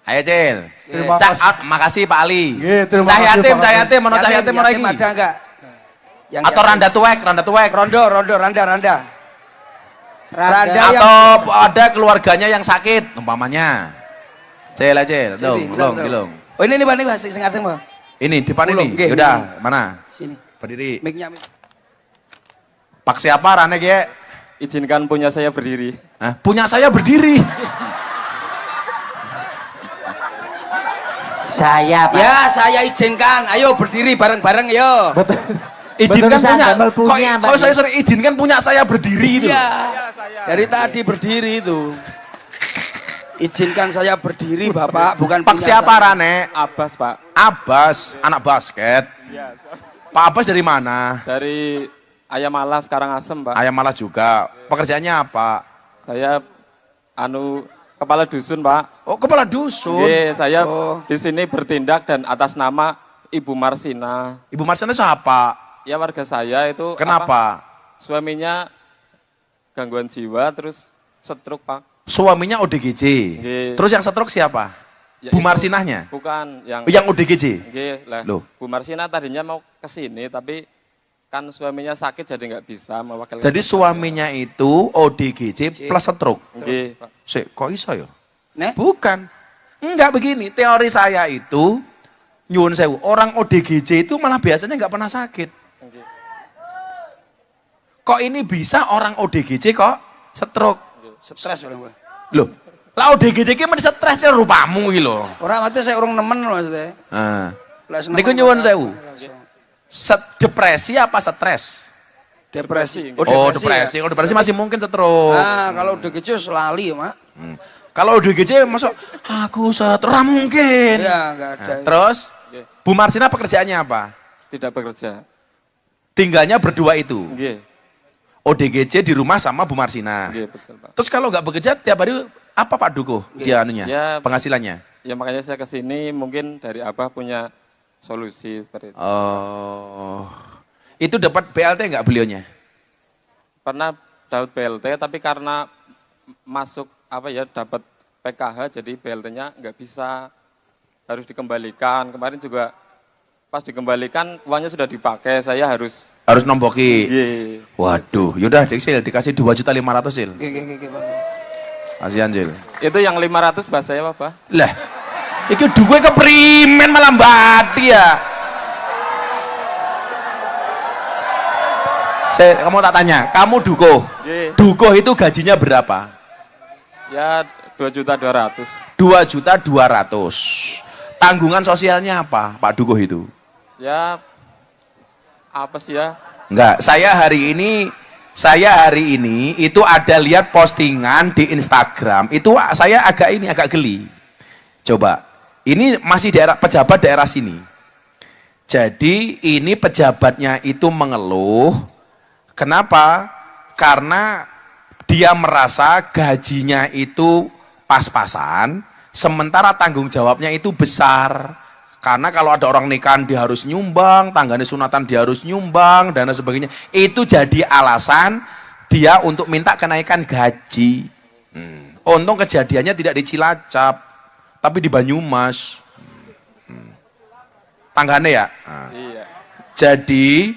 Ayo Cil. Terima kasih. Makasih Pak Ali. Nggih, terima Cah kasih, yatim, Pak cah Ali. yatim, mana cah yatim mana yatim iki? ada enggak? Yang Atau yatim. randa tuwek. Rondo, randa. Randa yang Atau ada keluarganya yang sakit, umpamanya. Cil, Sini, dong, bentar. gilung. Oh ini Pak niku sing arep Pak. Ini depan Ulung, ini. nggih, Yaudah, nggih. mana? Sini. Berdiri. Mic-nya. Pak siapa Rane Ge? Izinkan punya saya berdiri. Hah? Punya saya berdiri. Saya, Pak. Ya, saya izinkan. Ayo berdiri bareng-bareng yo. Izinkan Betul, punya. Sandal punya, Kok Pak. saya sering izinkan punya saya berdiri itu. Iya. Dari tadi berdiri itu. Izinkan saya berdiri, Bapak, bukan Pak punya siapa saya. Rane? Abbas, Pak. Abbas, anak basket. Iya. Pak Abbas dari mana? Dari Ayam Malas Karangasem, Pak. Ayam Malas juga. Pekerjaannya apa? Saya kepala dusun, Pak. Oh, kepala dusun. Oke, saya di sini bertindak dan atas nama Ibu Marsina. Ibu Marsina siapa? Ya warga saya itu. Kenapa? Suaminya gangguan jiwa terus stroke, Pak. Suaminya ODGJ. Nggih. Terus yang stroke siapa? Ya, Bu itu Marsinahnya? Bukan Yang ODGJ? Nggih, lah. Loh. Bu Marsina tadinya mau ke sini tapi kan suaminya sakit jadi nggak bisa mewakilkan. Jadi suaminya itu ODGJ plus stroke. Nggih, Pak. Sik, kok iso ya? Nek? Bukan. Enggak begini, teori saya itu nyuwun sewu, orang ODGJ itu malah biasanya nggak pernah sakit. Nggih. Kok ini bisa orang ODGJ kok stroke? Stres orang, Pak. Loh, lah ODGJ ki mesti stres ya rupamu iki lho. Orang mati saya urung nemen maksudnya. Nah. Lah, seneng Niku orang nyuwun Pak. sewu. Depresi apa stres? Depresi. Oh, depresi. Ya? Kalau depresi masih mungkin stroke. Nah, kalau udah kecil lali ya, Mak. Kalau ODGJ masuk aku stroke mungkin. Iya, enggak ada. Nah, terus Bu Marsina pekerjaannya apa? Tidak bekerja. Tinggalnya berdua itu. Nggih. ODGJ di rumah sama Bu Marsina. Nggih, betul, Pak. Terus kalau nggak bekerja tiap hari apa Pak Duko dia anunya? Ya, penghasilannya? Ya makanya saya ke sini mungkin dari Abah punya solusi seperti itu. Oh. Itu dapat BLT nggak beliaunya? Pernah dapat BLT tapi karena masuk dapat PKH jadi BLT-nya nggak bisa, harus dikembalikan. Kemarin juga pas dikembalikan uangnya sudah dipakai, saya harus Nomboki. Nggih. Waduh, yaudah dikasih 2.500.000 Sil. Oke, Pak. Kasihan Sil. Itu yang 500 buat saya Pak. Lah, itu duwe keprimen malah mbati ya. Kamu tak tanya, kamu Duko. Nggih. Duko itu gajinya berapa? Ya 2.200.000. 2.200.000. Tanggungan sosialnya apa, Pak Duko itu? Ya apa sih ya? Enggak, saya hari ini itu ada lihat postingan di Instagram. Itu saya agak geli. Coba, ini masih pejabat daerah sini. Jadi ini pejabatnya itu mengeluh. Kenapa? Karena dia merasa gajinya itu pas-pasan, Sementara tanggung jawabnya itu besar. Karena kalau ada orang nikahan dia harus nyumbang, tanggane sunatan dia harus nyumbang, dan sebagainya. Itu jadi alasan dia untuk minta kenaikan gaji. Untung kejadiannya tidak di Cilacap, tapi di Banyumas. Tanggane ya? Iya. Jadi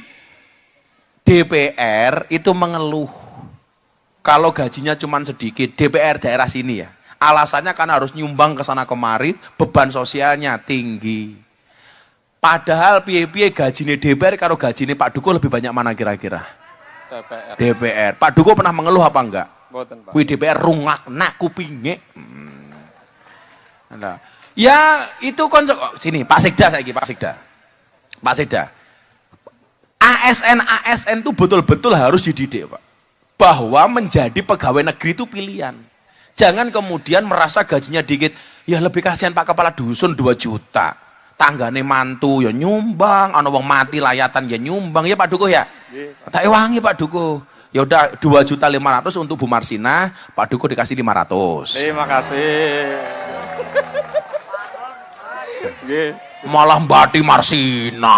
DPR itu mengeluh kalau gajinya cuma sedikit, DPR daerah sini ya. Alasannya karena harus nyumbang ke sana kemari, beban sosialnya tinggi. Padahal piye-piye gajine DPR karo gajine Pak Duko lebih banyak mana kira-kira? DPR. DPR. Pak Duko pernah mengeluh apa enggak? Mboten, Pak. Wih DPR rungak nak kupinge. Nah, ya itu konsep sini Pak Sekda saiki Pak Sekda. Pak Sekda. ASN itu betul-betul harus dididik, Pak. Bahwa menjadi pegawai negeri itu pilihan. Jangan kemudian merasa gajinya dikit, ya lebih kasihan Pak Kepala Dusun 2 juta. Tanggane mantu ya nyumbang, ana wong mati layatan ya nyumbang, ya Pak Dukuh ya. Tak ewangi Pak Dukuh. Ya udah 2.500.000 untuk Bu Marsina, Pak Dukuh dikasih 500. Terima kasih. Nggih. Malah Mbati Marsina.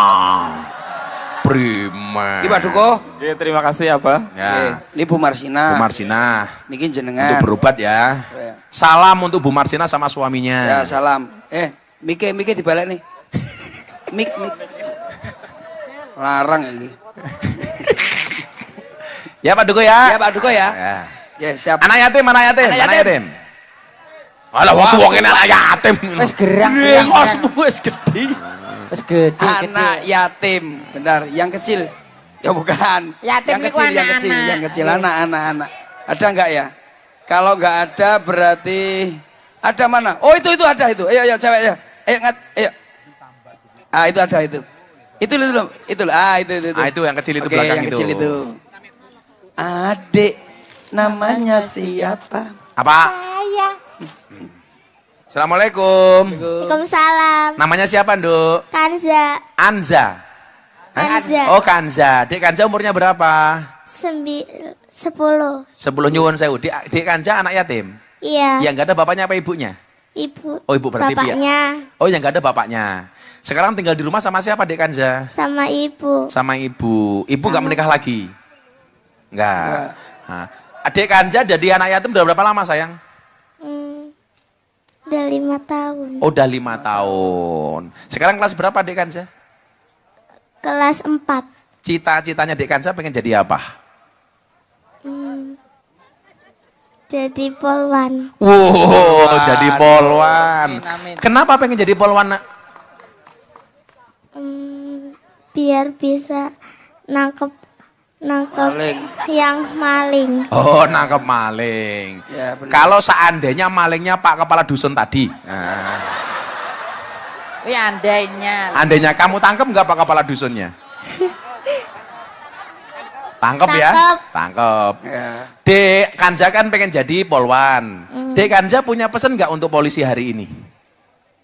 Primer. Iki Pak Duko. Nggih, terima kasih ya, Pak. Ya. Ini Bu Marsina. Bu Marsina. Niki jenengan. Untuk berobat ya. Ya. Salam untuk Bu Marsina sama suaminya. Ya, salam. Mike dibalik nih. Mik. Larang ini. Ya Pak Duko ya. Ya Pak Duko ya. Ya. Ya, siap. Anak yatim, anak yatim, Anak anak yatim. yatim. Alah waktu wong anak yatim. Wis gerang. Ngosmu wis gedhi. Wis gede. Anak yatim. Bentar, yang kecil. Ya bukan. Yatim yang niku kecil, yang anak-anak. kecil, yang kecil. Anak. Ada enggak ya? Kalau enggak ada berarti ada mana? Oh itu ada itu. Ayo cewek ya. Ayo. Ah itu ada itu. Itu. Ah itu. Ah itu yang kecil itu Oke, belakang yang itu. kecil itu. Adik namanya siapa? Apa? Saya. Assalamualaikum. Waalaikumsalam. Namanya siapa, Nduk? Kanza. Anza. Kanza. Oh, Kanza. Dek Kanza umurnya berapa? 10. 10 nyuwun sewu. Dek Kanza anak yatim? Iya. Yang enggak ada bapaknya apa ibunya? Ibu. Oh, ibu berarti Bapaknya Oh, yang enggak ada bapaknya. Sekarang tinggal di rumah sama siapa, Dek Kanza? sama ibu. Sama ibu. Ibu enggak menikah lagi? Enggak. Nah, Adik Kanza jadi anak yatim udah berapa lama, sayang? Udah 5 tahun. Oh, udah 5 tahun. Sekarang kelas berapa, Adik Kanza? Kelas 4. Cita-citanya Adik Kanza pengen jadi apa? Jadi polwan. Wow, jadi polwan. Kenapa pengen jadi polwan, Nak? Biar bisa nangkep Maling. yang maling. Oh, nangkep maling. Ya, benar. Kalau seandainya malingnya Pak Kepala Dusun tadi. Nah, Wih andainya. andainya kamu tangkep nggak Pak Kepala Dusunnya? Tangkep ya? Tangkep. Tangkep. Ya. Dek Kanza kan pengen jadi polwan. Dek Kanza punya pesan nggak untuk polisi hari ini?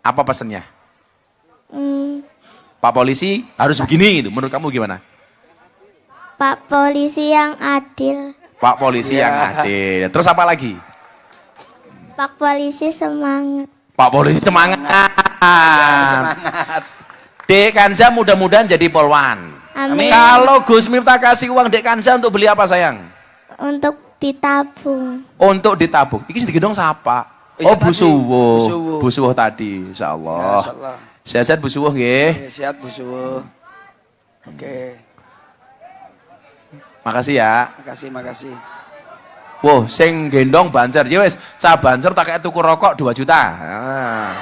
Apa pesannya? Pak Polisi harus begini gitu. Menurut kamu gimana? Pak polisi yang adil. Pak Polisi yang adil. Terus apa lagi? Pak polisi semangat. Pak Polisi semangat. Dek Kanza mudah-mudahan jadi polwan. Amin. Kalau Gus Miftah kasih uang Dek Kanza untuk beli apa, sayang? Untuk ditabung. Untuk ditabung. Iki digendong siapa? Oh, Bu Suwuh. Bu Suwuh tadi, insyaallah. Insyaallah. Sehat-sehat Bu Suwuh nggih. Sehat Bu Suwuh. Oke. Makasih ya. Makasih. Wow, sing gendong banser. Ya wis, cah banser tak kayak tuku rokok 2 juta. Nah.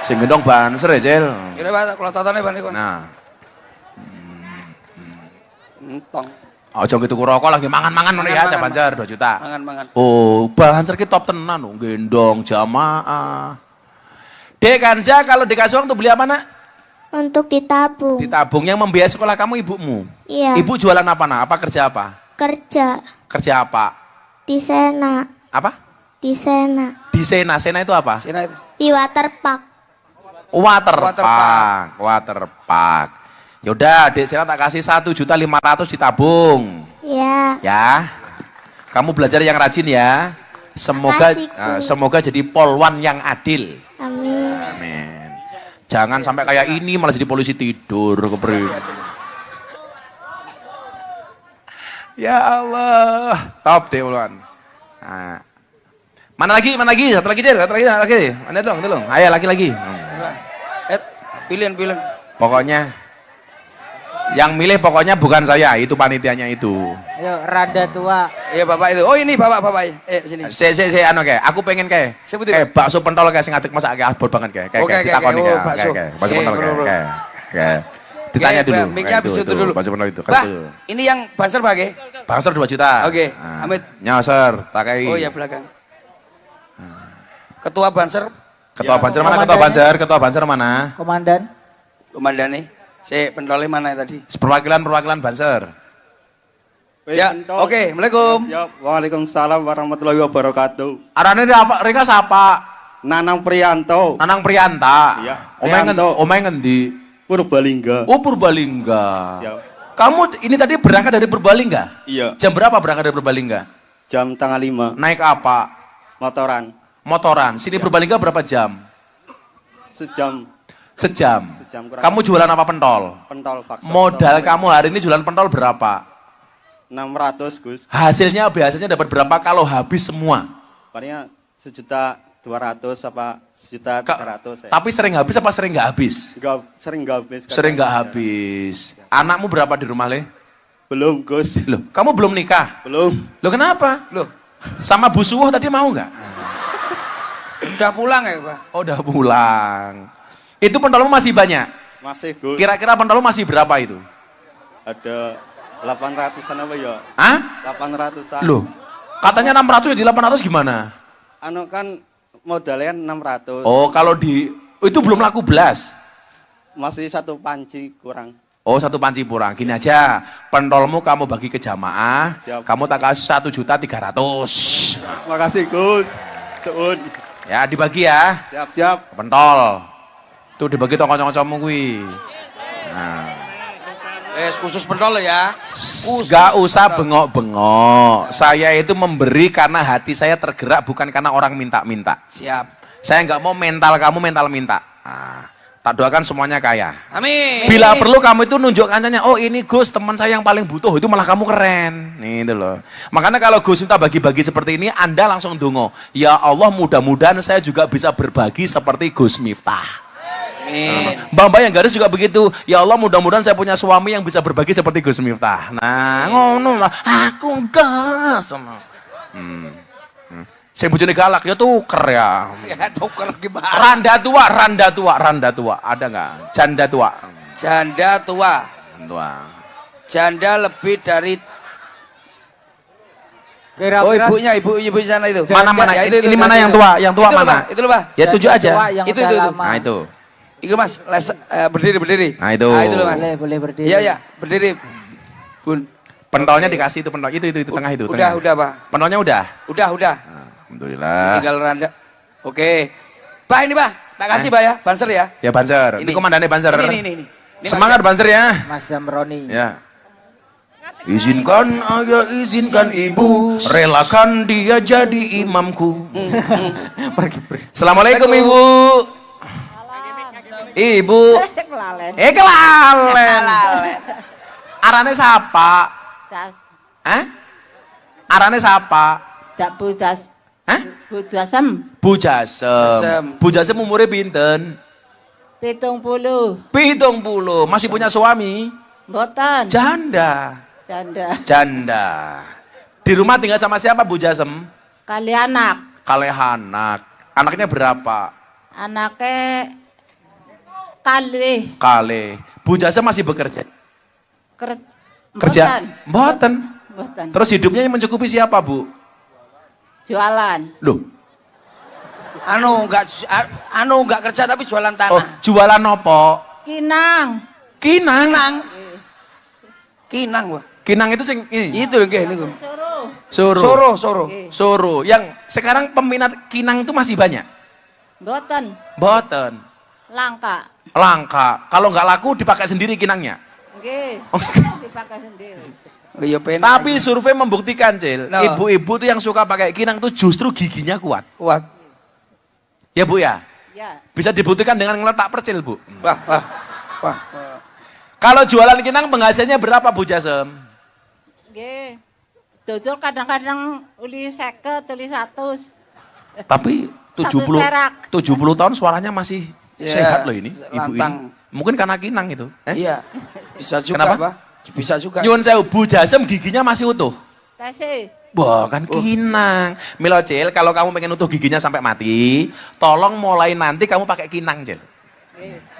Sing gendong banser ya, Cil. Kira Pak kalau totone Pak niku. Nah. Entong. Aja gitu rokok lagi mangan-mangan ngono ya, cah banser 2 juta. Mangan. Oh, banser ki top tenan lho, gendong jamaah. Dek Kanza kalau dikasih uang tuh beli apa, Nak? Untuk ditabung. Ditabung. Yang membiayai sekolah kamu ibumu? Iya. Ibu jualan apa, Nak? Apa kerja apa? Kerja Kerja apa? di Sena. Apa? Di Sena. Di Sena. Sena itu apa? Sina itu. Di Waterpark. Waterpark. Yaudah, Dek Sena tak kasih 1.500.000 ditabung. Ya. Ya. Kamu belajar yang rajin ya. Semoga Makasih, Bu. semoga jadi polwan yang adil. Jangan sampai kayak ini malah jadi polisi tidur kepri. Ya Allah, top deh uluan. Nah. Mana lagi? Satu lagi. Mana tolong. Ayo lagi. Pilihan. Pokoknya yang milih pokoknya bukan saya, itu panitianya itu. Ayo, rada tua. Iya bapak itu. Oh ini bapak. Sini. Saya aku pengen kayak bakso pentol kayak sing atik masak kayak abot banget kayak ditakoni kayak bakso pentol kayak. Ditanya dulu. Mic-nya habis itu dulu. Bakso pentol itu. Bah, ini yang banser bagi? Banser 2 juta. Oke. Amit. Nyoser, takai. Oh ya belakang. Ketua banser. Ketua banser mana? Komandan nih. Si pentolnya mana tadi? Perwakilan banser. Ya, oke. Assalamualaikum. Waalaikumsalam warahmatullahi wabarakatuh. Arane apa? Reka sapa? Nanang Priyanto. Nanang Priyanta. Iya. Omae ngendi? Purbalingga. Oh Purbalingga. Siap. Kamu ini tadi berangkat dari Purbalingga? Iya. Jam berapa berangkat dari Purbalingga? Jam tengah 5. Naik apa? Motoran. Sini Purbalingga berapa jam? Sejam kurang. Kamu jualan apa pentol? Pentol paksa. Modal kamu hari ini jualan pentol berapa? 600 Gus. Hasilnya biasanya dapat berapa kalau habis semua? Palingnya 1.200.000 apa 1.300.000 ya. Tapi sering habis apa sering nggak habis? Sering nggak habis. Sering nggak habis. Anakmu berapa di rumah, Le? Belum Gus. Loh, kamu belum nikah? Belum. Loh kenapa? Loh, sama Bu Suwoh tadi mau nggak? udah pulang ya Pak? Oh udah pulang. Itu pentolmu masih banyak? Masih Gus. Kira-kira pentolmu masih berapa itu? Ada 800-an apa ya? Hah? 800-an. Loh, katanya 600 jadi 800 gimana? Anu kan modalnya 600. Oh kalau itu belum laku belas? Masih 1 panci kurang. Oh 1 panci kurang. Gini aja, pentolmu kamu bagi ke jamaah. Siap. Kamu tak kasih 1.300.000. Makasih Gus. Suun. Ya dibagi ya. Siap. Pentol. Tuh dibagi tongkol-tongkolmu kuwi. Nah. Khusus pentol ya. Gak usah bengok-bengok. Saya itu memberi karena hati saya tergerak, bukan karena orang minta-minta. Siap. Saya nggak mau mental kamu mental minta. Nah, tak doakan semuanya kaya. Amin. Bila perlu kamu itu nunjuk kancanya, oh ini Gus teman saya yang paling butuh, itu malah kamu keren. Nih itu loh. Makanya kalau Gus minta bagi-bagi seperti ini, Anda langsung dongo. Ya Allah mudah-mudahan saya juga bisa berbagi seperti Gus Miftah. Mbak-mbak yang garis juga begitu. Ya Allah mudah-mudahan saya punya suami yang bisa berbagi seperti Gus Miftah. Nah ngono lah. Aku gas. Saya bojone galak ya tuker ya. Ya tuker gimana? Randa tua. Ada nggak? Janda tua. Janda lebih dari. Kira-kira. Oh ibu sana itu. Mana? Ya, ini mana yang tua? Yang tua itu mana? Itu loh Pak. Ya 7 aja. Itu. Nah itu. Itu Mas, berdiri. Nah itu. Nah, itu loh Mas. Boleh berdiri. Iya, berdiri. Bun. Pentolnya dikasih itu pentol. Itu tengah itu. Udah Pak. Pentolnya udah. Udah. Alhamdulillah. Tinggal randa. Oke. Pak ini Pak, tak kasih Pak ya, Banser ya. Ya Banser. Ini. Itu komandannya Banser. Ini. Semangat Banser ya. Mas Zamroni. Ya. Izinkan ayah, izinkan ibu, relakan dia jadi imamku. Assalamualaikum ibu. Ibu. Kelalen. Arane sapa? Arane sapa? Dak budas. Hah? Budasem. Bu Jasem umure pinten? 70. 70. Masih punya suami? Mboten. Janda. Di rumah tinggal sama siapa Bu Jasem? Kali anak. Anaknya berapa? Anaknya kali. Bu Jasem masih bekerja? Kerja. Mboten. Terus hidupnya yang mencukupi siapa Bu? Jualan. Loh. Enggak kerja tapi jualan tanah. Oh, jualan apa? Kinang. Kinang, Wah. Kinang itu sing ini. Itu nggih niku. Soro. Yang sekarang peminat kinang itu masih banyak? Mboten. Langka. Kalau nggak laku dipakai sendiri kinangnya? Nggih. Dipakai sendiri. Tapi survei membuktikan, Cil, ibu-ibu tuh yang suka pakai kinang tuh justru giginya kuat. Kuat. Ya Bu ya? Ya. Bisa dibuktikan dengan ngeletak percil, Bu. Wah. Kalau jualan kinang penghasilnya berapa, Bu Jasem? Nggih. Dodol kadang-kadang uli 50, uli 100. Tapi 70 perak. 70 tahun suaranya masih sehat loh ini, Ibu lantang. ini. Mungkin karena kinang itu. Iya. Bisa juga, Kenapa? Pak. Bisa juga. Nyuwun sewu, Bu Jasem giginya masih utuh. Kasih. Wah, kan kinang. Milo Cil, kalau kamu pengen utuh giginya sampai mati, tolong mulai nanti kamu pakai kinang, Cil.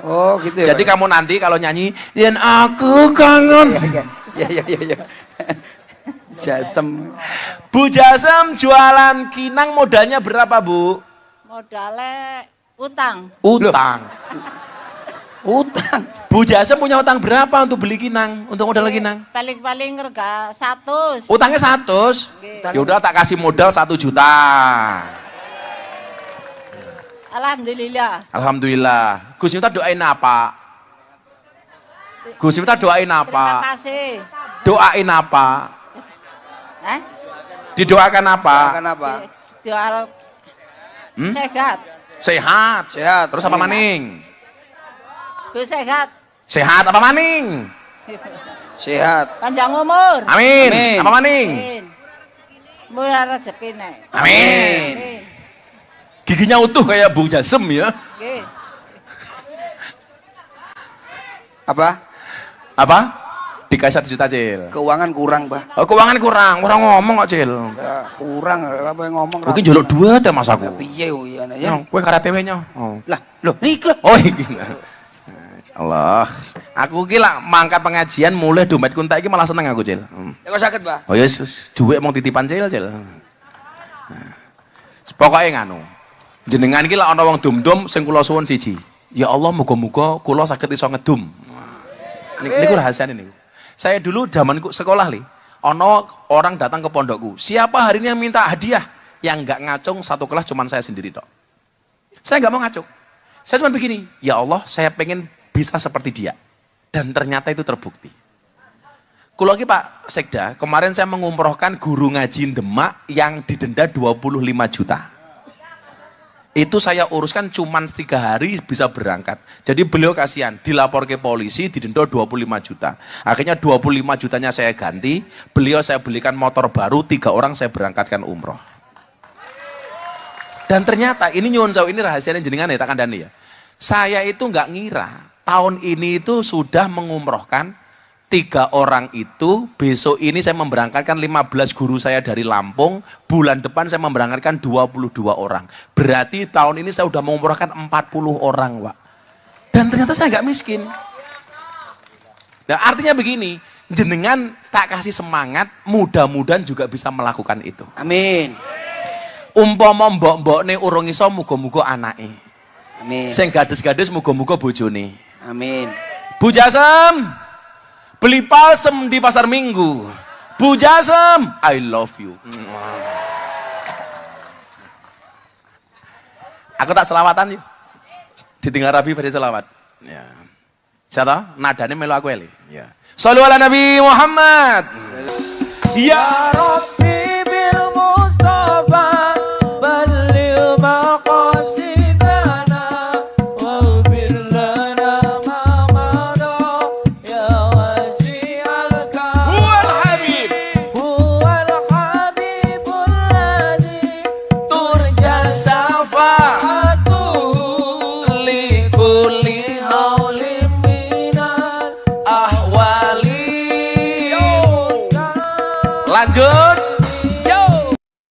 Oh, gitu ya. Jadi kamu nanti kalau nyanyi, "Yen aku kangen." Ya. Jasem. Bu Jasem jualan kinang modalnya berapa, Bu? Modalnya utang. Utang. Utang. Bu Jasem punya utang berapa untuk beli kinang? Untuk modal kinang? Paling-paling rega 100. Utangnya 100. Yaudah tak kasih modal 1 juta. Alhamdulillah. Alhamdulillah. Gus Miftah doain apa? Gus Miftah doain Terima apa? kasih. Doain apa? Didoakan apa? Doakan apa? Jual sehat. Sehat. Sehat. Terus apa maning? Bu sehat. Sehat apa maning? Sehat. Panjang umur. Amin. Amin. Apa maning? Amin. Murah rezekine. Amin. Giginya utuh kayak Bu Jasem ya. Nggih. Apa? Dikasih 1 juta, Cil. Keuangan kurang, Pak. Oh, keuangan kurang. Orang ngomong kok, Cil. Ya, kurang apa yang ngomong. Mungkin jolok duit ya Mas aku. Piye iya ya. Kowe karatewe nya. Lah, loh niku. Oh, iki. Allah. Aku ki lak mangkat pengajian mulai dompet kuntak iki malah seneng aku, Cil. Ya kok saged, Pak? Oh ya duit mong titipan, Cil. Pokoke nganu. Jenengan iki lak ana wong dum-dum sing kula suwun siji. Ya Allah, muga-muga kula saged iso ngedum. Niku rahasiane niku. Saya dulu zamanku sekolah ono orang datang ke pondokku. Siapa hari ini yang minta hadiah? Yang nggak ngacung satu kelas cuman saya sendiri tok. Saya nggak mau ngacung. Saya cuma begini, ya Allah, saya pengen bisa seperti dia. Dan ternyata itu terbukti. Kulo ki Pak Sekda, kemarin saya mengumrohkan guru ngaji Demak yang didenda 25 juta. Itu saya uruskan cuman 3 hari bisa berangkat. Jadi beliau kasihan, dilapor ke polisi, didenda 25 juta. Akhirnya 25 jutanya saya ganti, beliau saya belikan motor baru, 3 orang saya berangkatkan umroh. Dan ternyata, ini nyuwun sewu, ini rahasianya jenengan ya, tak kandani ya. Saya itu nggak ngira, tahun ini itu sudah mengumrohkan 3 orang itu, besok ini saya memberangkatkan 15 guru saya dari Lampung, bulan depan saya memberangkatkan 22 orang. Berarti tahun ini saya sudah mengumrohkan 40 orang, Pak. Dan ternyata saya nggak miskin. Nah, artinya begini, jenengan tak kasih semangat, mudah-mudahan juga bisa melakukan itu. Amin. Umpama mbok-mbok nih urung iso muga-muga anake. Amin. Sing gadis-gadis muga-muga bojone. Amin. Bu Jasem, beli palsem di pasar Minggu. Bu Jasem, I love you. Aku tak selawatan yuk. Ditinggal Rabi pada selawat. Ya. Siapa? Nadanya melu aku eli. Ya. Shallu ala Nabi Muhammad. Ya Rabbi bil Mustafa balligh maqasidana waghfir lana ma madha ya wasi'al karam. Huwal habibul ladzi turja syafa'atuhu li kulli haulin minal ahwali. Lanjut.